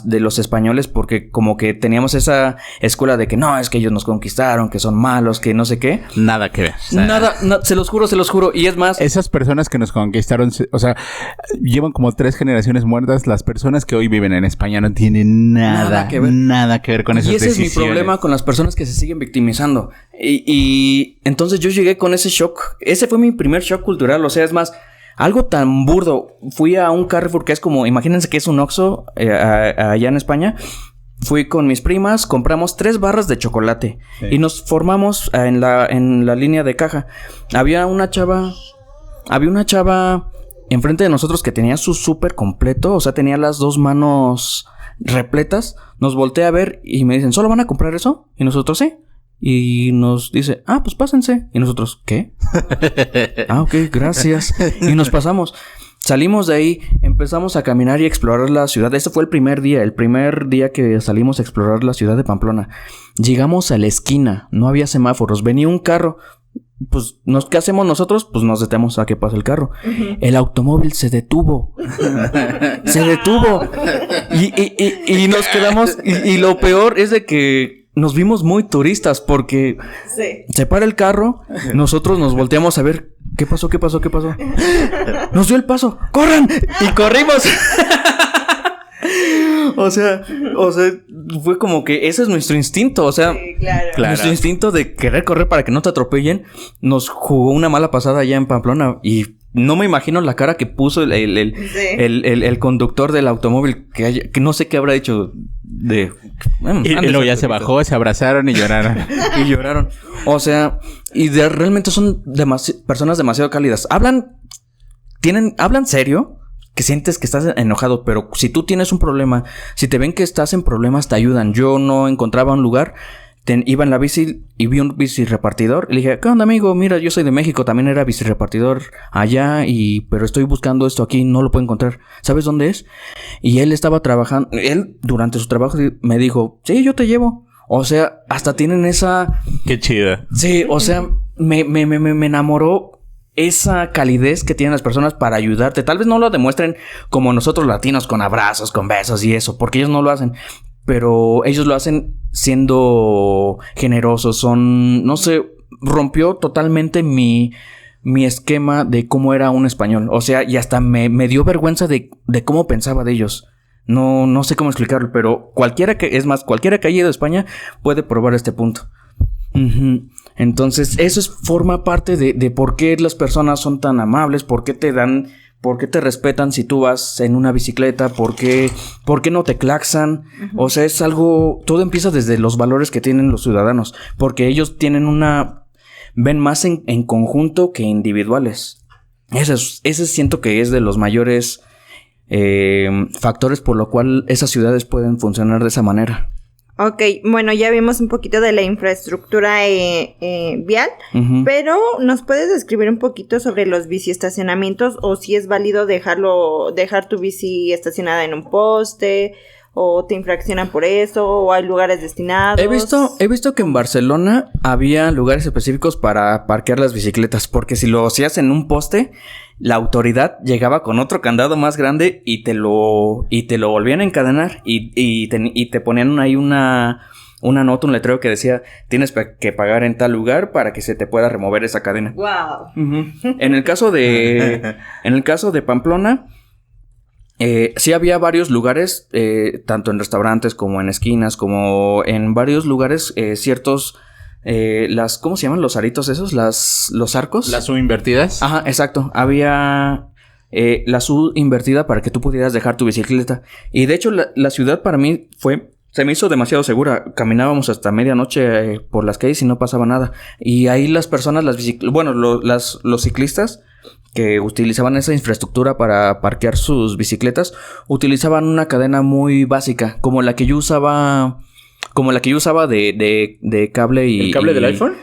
de los españoles, porque como que teníamos esa escuela de que no, es que ellos nos conquistaron, que son malos, que no sé qué. Nada que ver. O sea, se los juro. Y es más, esas personas que nos conquistaron, o sea, llevan como 3 generaciones muertas. Las personas que hoy viven en España no tienen nada que ver con esas decisiones. Y ese es mi problema con las personas que se siguen victimizando. Y entonces yo llegué con ese shock. Ese fue mi primer shock cultural. O sea, es más, algo tan burdo. Fui a un Carrefour que es como... Imagínense que es un Oxxo allá en España. Fui con mis primas, compramos 3 barras de chocolate. Sí. Y nos formamos en la línea de caja. Había una chava había una chava enfrente de nosotros que tenía su súper completo, o sea, tenía las 2 manos repletas. Nos voltea a ver y me dicen, ¿solo van a comprar eso? Y nosotros, sí. Y nos dice, pues pásense. Y nosotros, ¿qué? Ok, gracias. Y nos pasamos. Salimos de ahí, empezamos a caminar y explorar la ciudad. Este fue el primer día que salimos a explorar la ciudad de Pamplona. Llegamos a la esquina, no había semáforos, venía un carro. Pues, ¿qué hacemos nosotros? Pues nos detenemos a que pase el carro. El automóvil se detuvo. Se detuvo. Y nos quedamos. Y lo peor es de que nos vimos muy turistas porque se para el carro, nosotros nos volteamos a ver. ¿Qué pasó? Nos dio el paso. ¡Corran! Y corrimos. O sea, fue como que ese es nuestro instinto, o sea, sí, claro. Nuestro instinto de querer correr para que no te atropellen nos jugó una mala pasada allá en Pamplona y no me imagino la cara que puso el conductor del automóvil que no sé qué habrá hecho de... y luego ya se bajó, se abrazaron y lloraron. O sea, realmente son personas demasiado cálidas. Hablan serio, que sientes que estás enojado, pero si tú tienes un problema, si te ven que estás en problemas, te ayudan. Yo no encontraba un lugar, iba en la bici y vi un bicirepartidor. Le dije, ¿qué onda, amigo? Mira, yo soy de México, también era bicirepartidor allá, pero estoy buscando esto aquí, no lo puedo encontrar. ¿Sabes dónde es? Y él estaba trabajando, durante su trabajo me dijo, sí, yo te llevo. O sea, hasta tienen esa... Qué chida. Sí, o sea, me enamoró esa calidez que tienen las personas para ayudarte. Tal vez no lo demuestren como nosotros latinos, con abrazos, con besos y eso, porque ellos no lo hacen. Pero ellos lo hacen siendo generosos. No sé, rompió totalmente mi esquema de cómo era un español. O sea, y hasta me dio vergüenza de cómo pensaba de ellos. No sé cómo explicarlo, pero cualquiera que haya ido a España puede probar este punto. Entonces, eso forma parte de por qué las personas son tan amables, por qué te respetan si tú vas en una bicicleta, por qué no te claxan. O sea, es algo, todo empieza desde los valores que tienen los ciudadanos, porque ellos ven más en conjunto que individuales. Ese siento que es de los mayores factores por lo cual esas ciudades pueden funcionar de esa manera. Ok, bueno, ya vimos un poquito de la infraestructura vial, pero ¿nos puedes describir un poquito sobre los biciestacionamientos o si es válido dejar tu bici estacionada en un poste o te infraccionan por eso o hay lugares destinados? He visto que en Barcelona había lugares específicos para parquear las bicicletas, porque si lo hacías en un poste, la autoridad llegaba con otro candado más grande y te lo volvían a encadenar y te ponían ahí una nota, un letrero que decía, tienes que pagar en tal lugar para que se te pueda remover esa cadena. Wow. En el caso de Pamplona, sí había varios lugares, tanto en restaurantes como en esquinas, como en varios lugares, ciertos... ¿cómo se llaman los aritos esos? ¿Los arcos? ¿Las U invertidas? Ajá, exacto. Había la U invertida para que tú pudieras dejar tu bicicleta. Y de hecho la ciudad para mí se me hizo demasiado segura. Caminábamos hasta medianoche por las calles y no pasaba nada. Y ahí las personas, los ciclistas que utilizaban esa infraestructura para parquear sus bicicletas, utilizaban una cadena muy básica, como la que yo usaba de cable y... ¿El cable del iPhone?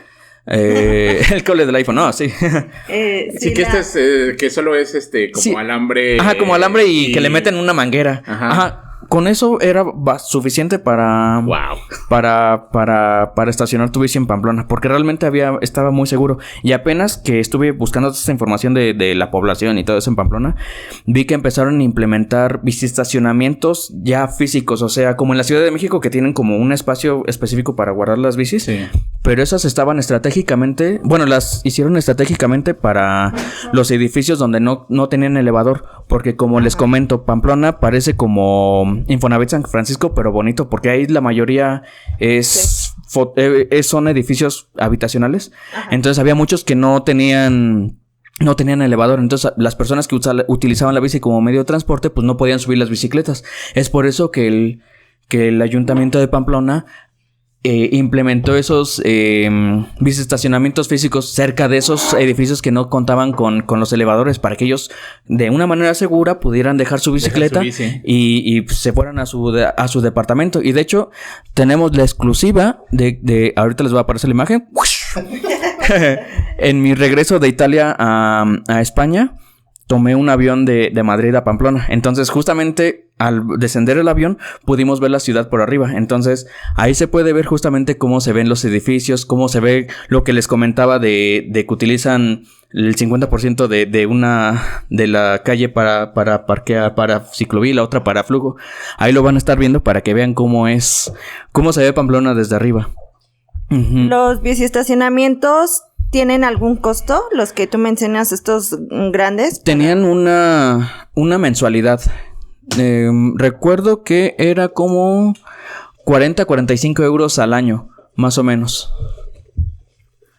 El cable del iPhone, no, sí. Sí, que que solo es como alambre. Ajá, como alambre y que le meten una manguera. Ajá. Con eso era suficiente para... Wow. Para estacionar tu bici en Pamplona. Porque realmente estaba muy seguro. Y apenas que estuve buscando esta información de la población y todo eso en Pamplona, vi que empezaron a implementar biciestacionamientos ya físicos. O sea, como en la Ciudad de México, que tienen como un espacio específico para guardar las bicis. Sí. Pero esas estaban estratégicamente... Bueno, las hicieron estratégicamente para los edificios donde no tenían elevador. Porque como les comento, Pamplona parece como Infonavit San Francisco, pero bonito. Porque ahí la mayoría son edificios habitacionales. Ajá. Entonces había muchos que no tenían elevador. Entonces las personas que utilizaban la bici como medio de transporte, pues no podían subir las bicicletas. Es por eso que el Ayuntamiento de Pamplona implementó esos biciestacionamientos físicos cerca de esos edificios que no contaban con los elevadores para que ellos de una manera segura pudieran dejar su bicicleta y se fueran a su departamento. Y de hecho tenemos la exclusiva de ahorita les va a aparecer la imagen. En mi regreso de Italia a España, tomé un avión de Madrid a Pamplona. Entonces, justamente al descender el avión, pudimos ver la ciudad por arriba. Entonces, ahí se puede ver justamente cómo se ven los edificios, cómo se ve lo que les comentaba de que utilizan el 50% de la calle para parquear, para ciclovía, la otra para flujo. Ahí lo van a estar viendo para que vean cómo se ve Pamplona desde arriba. Uh-huh. Los biciestacionamientos ¿tienen algún costo? Los que tú mencionas, estos grandes. Tenían una mensualidad. Recuerdo que era como 40-45 euros al año, más o menos.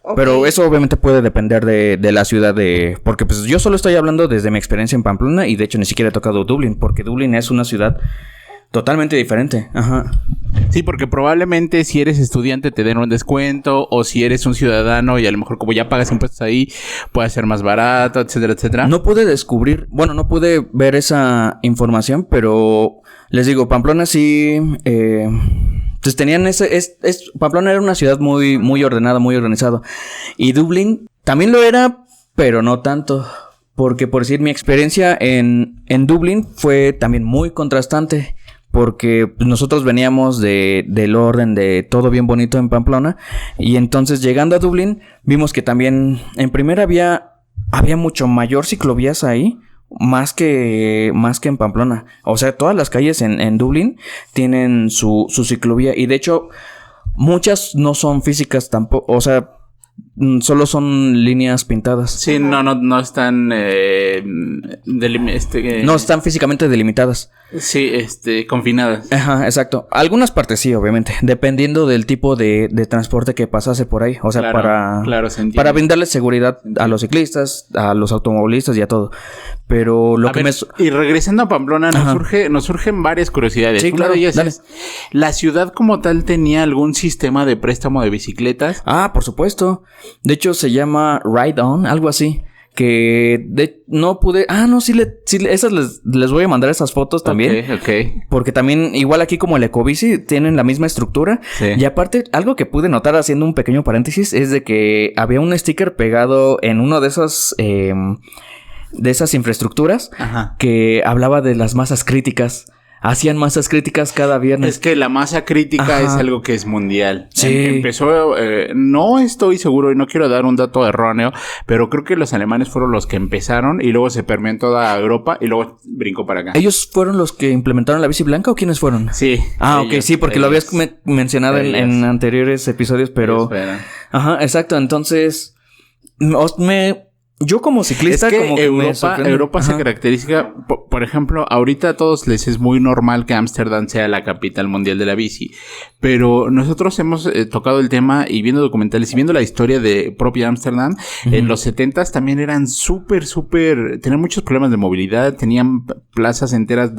Okay. Pero eso obviamente puede depender de la ciudad porque pues yo solo estoy hablando desde mi experiencia en Pamplona y de hecho ni siquiera he tocado Dublín, porque Dublín es una ciudad totalmente diferente. Ajá. Sí, porque probablemente si eres estudiante te den un descuento, o si eres un ciudadano y a lo mejor como ya pagas impuestos ahí, puede ser más barato, etcétera, etcétera. No pude ver esa información, pero les digo, Pamplona sí, pues tenían Pamplona era una ciudad muy, muy ordenada, muy organizada. Y Dublín también lo era, pero no tanto. Porque por decir, mi experiencia en Dublín fue también muy contrastante. Porque nosotros veníamos del orden de todo bien bonito en Pamplona. Y entonces llegando a Dublín, vimos que también en primera había mucho mayor ciclovías ahí. Más que en Pamplona. O sea, todas las calles en Dublín tienen su ciclovía. Y de hecho, muchas no son físicas tampoco. O sea, solo son líneas pintadas. Sí, no están no están físicamente delimitadas. Sí, confinadas. Ajá, exacto. Algunas partes sí, obviamente, dependiendo del tipo de transporte que pasase por ahí. O sea, para brindarles seguridad a los ciclistas, a los automovilistas y a todo. Pero y regresando a Pamplona, nos surgen varias curiosidades. Sí, claro, dale. ¿La ciudad como tal tenía algún sistema de préstamo de bicicletas? Ah, por supuesto. De hecho, se llama Ride On, algo así. Que no pude... sí, esas les voy a mandar esas fotos también. Ok. Porque también, igual aquí como el Ecobici, tienen la misma estructura. Sí. Y aparte, algo que pude notar haciendo un pequeño paréntesis es de que había un sticker pegado en uno de esos... de esas infraestructuras. Ajá. Que hablaba de las masas críticas. Hacían masas críticas cada viernes. Es que la masa crítica es algo que es mundial. Sí. Empezó, no estoy seguro y no quiero dar un dato erróneo, pero creo que los alemanes fueron los que empezaron y luego se permeó en toda Europa y luego brincó para acá. ¿Ellos fueron los que implementaron la bici blanca o quiénes fueron? Sí. Ok, sí, porque lo habías mencionado en anteriores episodios, pero... Ajá, exacto. Entonces, yo como ciclista... Es que Europa se caracteriza... Por ejemplo, ahorita a todos les es muy normal que Ámsterdam sea la capital mundial de la bici. Pero nosotros hemos tocado el tema y viendo documentales y viendo la historia de propia Ámsterdam, en los 70s también eran súper... Tenían muchos problemas de movilidad, tenían plazas enteras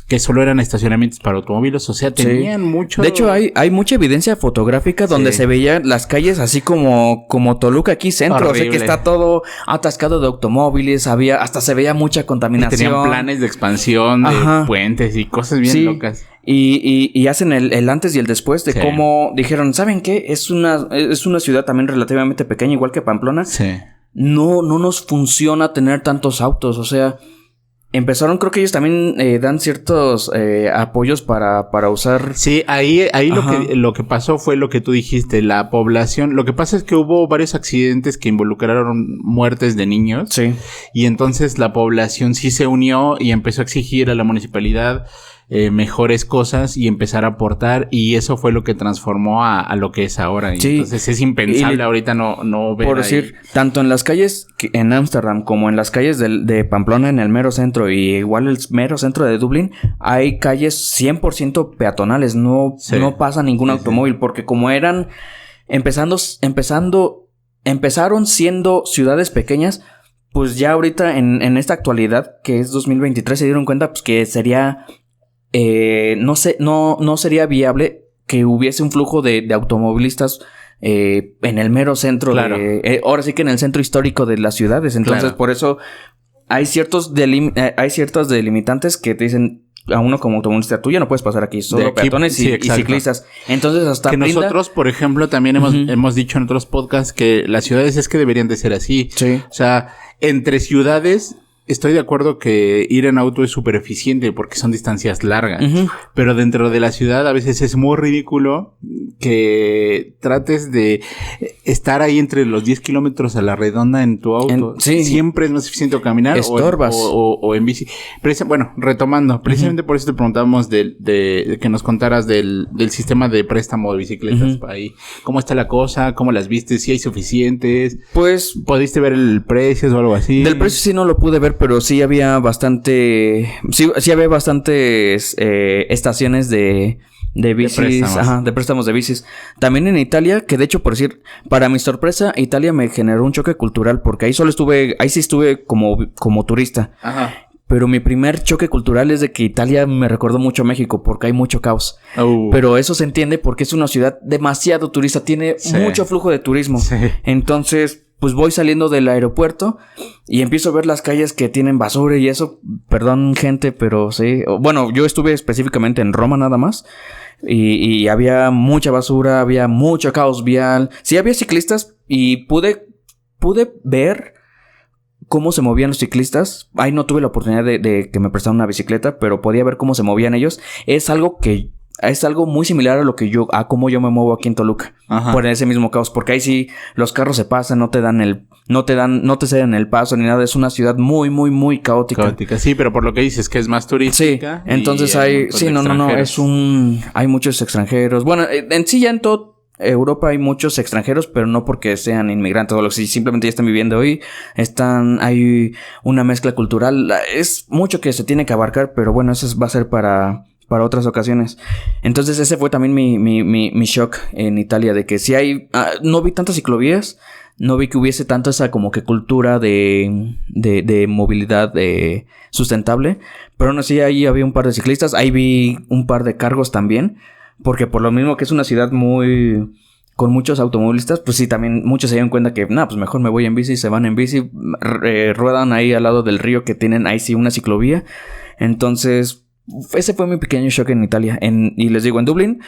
que solo eran estacionamientos para automóviles. O sea, tenían mucho... De hecho, hay mucha evidencia fotográfica donde se veían las calles así como Toluca aquí centro. Horrible. O sea, que está todo... atascado de automóviles, hasta se veía mucha contaminación. Y tenían planes de expansión de puentes y cosas bien locas. Y hacen el antes y el después de cómo dijeron, ¿saben qué? Es una ciudad también relativamente pequeña, igual que Pamplona. Sí. No nos funciona tener tantos autos, o sea... Empezaron, creo que ellos también dan ciertos apoyos para usar... Sí, ahí lo que pasó fue lo que tú dijiste, la población... Lo que pasa es que hubo varios accidentes que involucraron muertes de niños. Sí. Y entonces la población sí se unió y empezó a exigir a la municipalidad mejores cosas y empezar a aportar, y eso fue lo que transformó a lo que es ahora. Sí. Entonces es impensable ahorita no ver. Por decir, tanto en las calles en Ámsterdam como en las calles de Pamplona, en el mero centro, y igual el mero centro de Dublín, hay calles 100% peatonales, no pasa ningún automóvil, porque como empezaron siendo ciudades pequeñas, pues ya ahorita en esta actualidad, que es 2023, se dieron cuenta pues que sería... no sería viable que hubiese un flujo de automovilistas en el mero centro, claro. Ahora sí que en el centro histórico de las ciudades. Entonces, claro, por eso hay ciertas delimitantes que te dicen a uno como automovilista, tú ya no puedes pasar aquí, solo peatones y ciclistas. Entonces, hasta que nosotros, por ejemplo, también hemos dicho en otros podcasts que las ciudades es que deberían de ser así. Sí. O sea, entre ciudades estoy de acuerdo que ir en auto es súper eficiente porque son distancias largas. Pero dentro de la ciudad a veces es muy ridículo que trates de estar ahí entre los 10 kilómetros a la redonda en tu auto. Siempre es más eficiente caminar o en bici. Bueno, retomando, precisamente por eso te preguntábamos de que nos contaras del sistema de préstamo de bicicletas ahí. ¿Cómo está la cosa? ¿Cómo las viste? ¿Si hay suficientes? Pues, ¿pudiste ver el precio o algo así? Del precio sí no lo pude ver, pero sí había bastante... Sí había bastantes estaciones de bicis, de préstamos de bicis. También en Italia, que de hecho, por decir, para mi sorpresa, Italia me generó un choque cultural, porque ahí sí estuve como turista. Ajá. Pero mi primer choque cultural es de que Italia me recordó mucho a México, porque hay mucho caos. Pero eso se entiende porque es una ciudad demasiado turista, tiene mucho flujo de turismo. Entonces, pues voy saliendo del aeropuerto y empiezo a ver las calles que tienen basura y eso. Perdón, gente, pero sí. Bueno, yo estuve específicamente en Roma nada más. Y había mucha basura, había mucho caos vial. Sí había ciclistas y pude ver cómo se movían los ciclistas. Ahí no tuve la oportunidad de que me prestaran una bicicleta, pero podía ver cómo se movían ellos. Es algo muy similar a cómo yo me muevo aquí en Toluca. Ajá. Por ese mismo caos. Porque ahí sí los carros se pasan, no te ceden el paso ni nada. Es una ciudad muy, muy, muy caótica. Sí, pero por lo que dices que es más turística. Sí, entonces hay hay muchos extranjeros. Bueno, en sí ya en todo Europa hay muchos extranjeros, pero no porque sean inmigrantes o algo así, simplemente ya están viviendo ahí. Hay una mezcla cultural. Es mucho que se tiene que abarcar, pero bueno, eso va a ser para otras ocasiones. Entonces ese fue también mi shock en Italia, de que si hay... no vi tantas ciclovías, no vi que hubiese tanto esa como que cultura de movilidad sustentable, pero aún así ahí había un par de ciclistas, ahí vi un par de cargos también, porque por lo mismo que es una ciudad con muchos automovilistas, pues sí, también muchos se dieron cuenta que, pues mejor me voy en bici, se van en bici, ruedan ahí al lado del río que tienen ahí sí una ciclovía. Entonces, ese fue mi pequeño shock en Italia. Y les digo, en Dublín,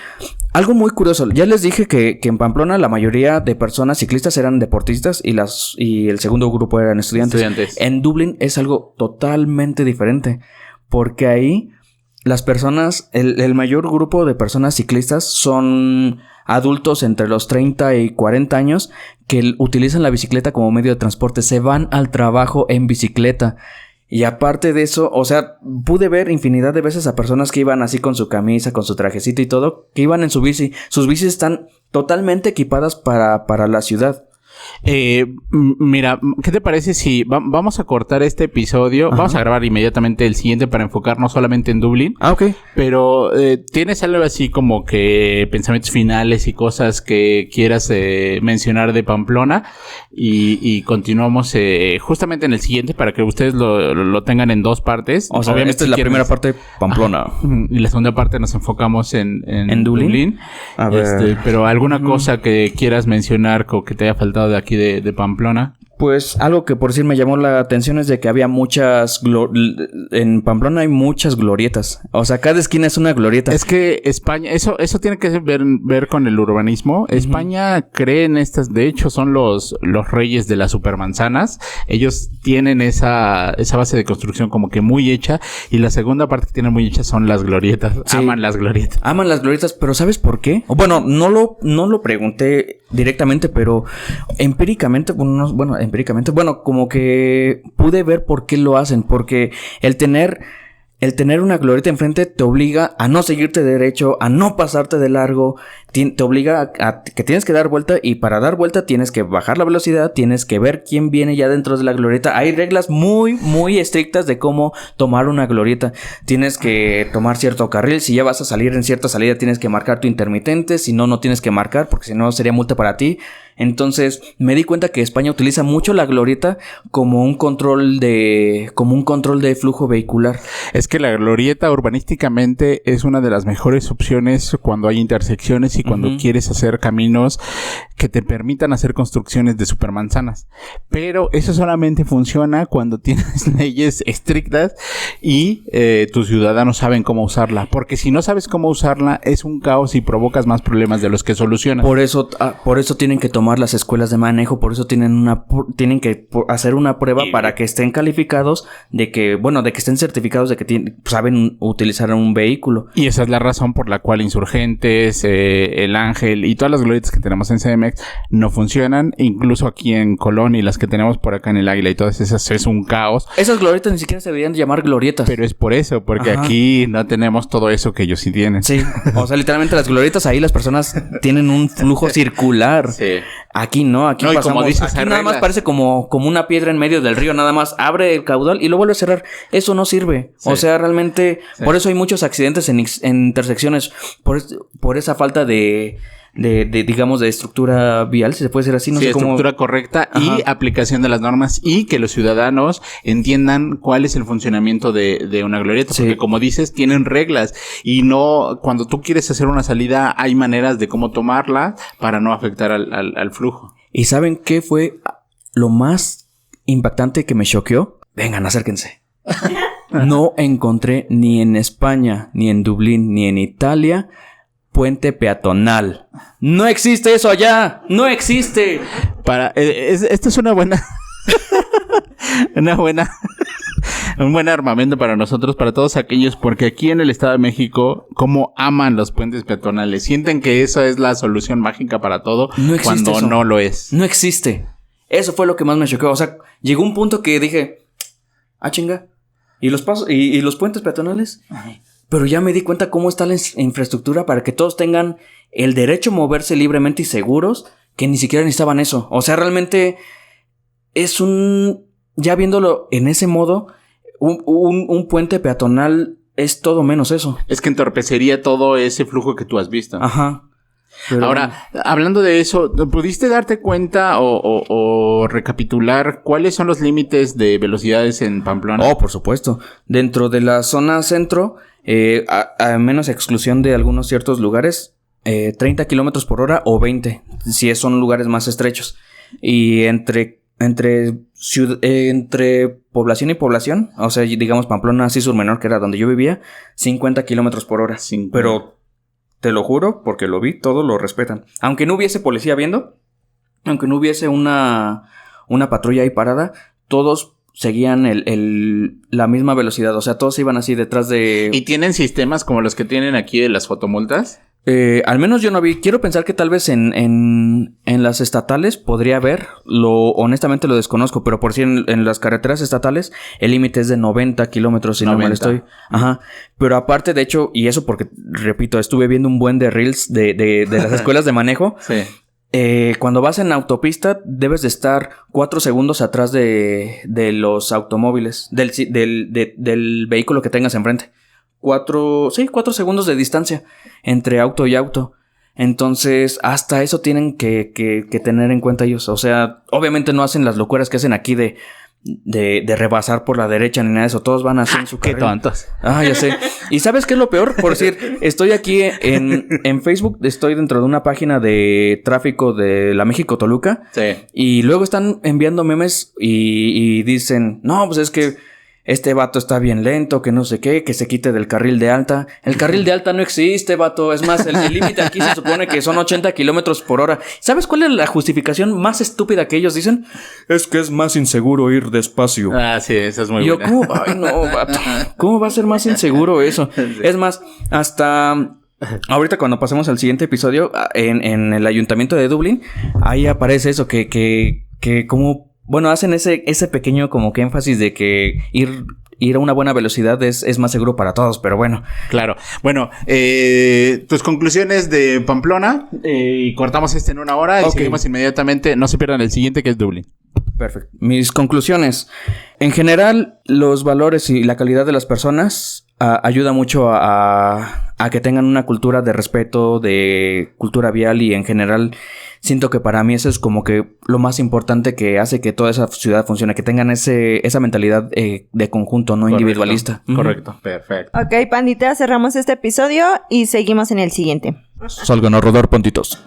algo muy curioso. Ya les dije que en Pamplona la mayoría de personas ciclistas eran deportistas y el segundo grupo eran estudiantes. En Dublín es algo totalmente diferente, porque ahí las personas, el mayor grupo de personas ciclistas son adultos entre los 30 y 40 años que utilizan la bicicleta como medio de transporte. Se van al trabajo en bicicleta. Y aparte de eso, o sea, pude ver infinidad de veces a personas que iban así con su camisa, con su trajecito y todo, que iban en su bici. Sus bicis están totalmente equipadas para la ciudad. Mira, ¿qué te parece si vamos a cortar este episodio? Ajá. Vamos a grabar inmediatamente el siguiente para enfocarnos solamente en Dublín. Ok. Pero ¿tienes algo así como que pensamientos finales y cosas que quieras mencionar de Pamplona? Y continuamos justamente en el siguiente para que ustedes lo tengan en dos partes. O sea, obviamente esta es la primera parte, Pamplona. Y la segunda parte nos enfocamos en Dublín. A ver. Pero alguna cosa que quieras mencionar o que te haya faltado de aquí de Pamplona. Pues algo que por decir me llamó la atención es de que había en Pamplona hay muchas glorietas. O sea, cada esquina es una glorieta. Es que España, eso tiene que ver con el urbanismo. España cree en estas, de hecho son los reyes de las supermanzanas. Ellos tienen esa base de construcción como que muy hecha, y la segunda parte que tienen muy hecha son las glorietas. Sí. Aman las glorietas, pero ¿sabes por qué? Bueno, no lo pregunté directamente, pero empíricamente, como que pude ver por qué lo hacen. Porque el tener una glorieta enfrente te obliga a no seguirte derecho, a no pasarte de largo. te obliga a que tienes que dar vuelta, y para dar vuelta tienes que bajar la velocidad, tienes que ver quién viene ya dentro de la glorieta. Hay reglas muy, muy estrictas de cómo tomar una glorieta. Tienes que tomar cierto carril. Si ya vas a salir en cierta salida, tienes que marcar tu intermitente. Si no, no tienes que marcar, porque si no sería multa para ti. Entonces me di cuenta que España utiliza mucho la glorieta como un control de flujo vehicular. Es que la glorieta urbanísticamente es una de las mejores opciones cuando hay intersecciones y cuando quieres hacer caminos que te permitan hacer construcciones de supermanzanas. Pero eso solamente funciona cuando tienes leyes estrictas y tus ciudadanos saben cómo usarla. Porque si no sabes cómo usarla, es un caos y provocas más problemas de los que solucionas. Por eso tienen que tomar las escuelas de manejo, por eso tienen que hacer una prueba para que estén calificados de que estén certificados de que saben utilizar un vehículo. Y esa es la razón por la cual Insurgentes, El Ángel y todas las glorietas que tenemos en CDMX no funcionan. Incluso aquí en Colón y las que tenemos por acá en El Águila y todas esas es un caos. Esas glorietas ni siquiera se deberían llamar glorietas. Pero es por eso, porque aquí no tenemos todo eso que ellos sí tienen. Sí, o sea, literalmente las glorietas ahí las personas tienen un flujo circular. Sí. Aquí no, aquí pasamos. Como dices, aquí nada más parece como una piedra en medio del río, nada más abre el caudal y lo vuelve a cerrar. Eso no sirve. Sí. O sea, realmente, por eso hay muchos accidentes en intersecciones, por esa falta de estructura vial, si se puede decir así, no sé cómo. Estructura correcta y aplicación de las normas, y que los ciudadanos entiendan cuál es el funcionamiento de una glorieta, porque como dices, tienen reglas, y no, cuando tú quieres hacer una salida, hay maneras de cómo tomarla para no afectar al flujo. ¿Y saben qué fue lo más impactante que me choqueó? Vengan, acérquense. No encontré ni en España, ni en Dublín, ni en Italia puente peatonal. No existe eso allá. No existe. Esto es una buena... un buen armamento para nosotros, para todos aquellos, porque aquí en el Estado de México, cómo aman los puentes peatonales. Sienten que eso es la solución mágica para todo, cuando eso no lo es. No existe. Eso fue lo que más me chocó. O sea, llegó un punto que dije, chinga. ¿Y los pasos y los puentes peatonales? Pero ya me di cuenta cómo está la infraestructura para que todos tengan el derecho a moverse libremente y seguros, que ni siquiera necesitaban eso. O sea, realmente es ya viéndolo en ese modo, un puente peatonal es todo menos eso. Es que entorpecería todo ese flujo que tú has visto. Ajá. Pero... Ahora, hablando de eso, ¿pudiste darte cuenta o recapitular cuáles son los límites de velocidades en Pamplona? Oh, por supuesto. Dentro de la zona centro, a menos exclusión de algunos ciertos lugares, 30 kilómetros por hora o 20, si son lugares más estrechos. Y entre población y población, o sea, digamos Pamplona, Sur Menor, que era donde yo vivía, 50 kilómetros por hora. Pero te lo juro, porque lo vi, todos lo respetan. Aunque no hubiese policía viendo, aunque no hubiese una patrulla ahí parada, todos seguían la misma velocidad. O sea, todos iban así detrás de... ¿Y tienen sistemas como los que tienen aquí de las fotomultas? Al menos yo no vi. Quiero pensar que tal vez en las estatales podría haber. Honestamente lo desconozco, pero por si en las carreteras estatales el límite es de 90 kilómetros, si no mal estoy. Ajá. Pero aparte, de hecho, y eso porque, repito, estuve viendo un buen de reels de las escuelas de manejo. Sí. Cuando vas en autopista debes de estar 4 segundos atrás de los automóviles, del vehículo que tengas enfrente. 4 segundos de distancia entre auto y auto. Entonces, hasta eso tienen que tener en cuenta ellos. O sea, obviamente no hacen las locuras que hacen aquí de rebasar por la derecha ni nada de eso. Todos van así en su carril. ¡Qué tontos! Ya sé. ¿Y sabes qué es lo peor? Por decir, estoy aquí en Facebook, estoy dentro de una página de tráfico de la México-Toluca. Sí. Y luego están enviando memes y dicen, no, pues es que este vato está bien lento, que no sé qué, que se quite del carril de alta. El carril de alta no existe, vato. Es más, el límite aquí se supone que son 80 kilómetros por hora. ¿Sabes cuál es la justificación más estúpida que ellos dicen? Es que es más inseguro ir despacio. Sí, esa es muy buena. Yo, no, vato. ¿Cómo va a ser más inseguro eso? Sí. Es más, hasta... ahorita cuando pasemos al siguiente episodio, en el ayuntamiento de Dublín, ahí aparece eso, que como... bueno, hacen ese pequeño como que énfasis de que ir ir a una buena velocidad es más seguro para todos, pero bueno. Claro. Bueno, tus conclusiones de Pamplona, y cortamos en 1 hora y seguimos inmediatamente. No se pierdan el siguiente, que es Dublín. Perfecto. Mis conclusiones. En general, los valores y la calidad de las personas ayuda mucho a que tengan una cultura de respeto, de cultura vial, y en general siento que para mí eso es como que lo más importante que hace que toda esa ciudad funcione, que tengan esa mentalidad de conjunto, no individualista. Correcto. Perfecto. Ok, pandita, cerramos este episodio y seguimos en el siguiente. Salgan a rodar, panditos.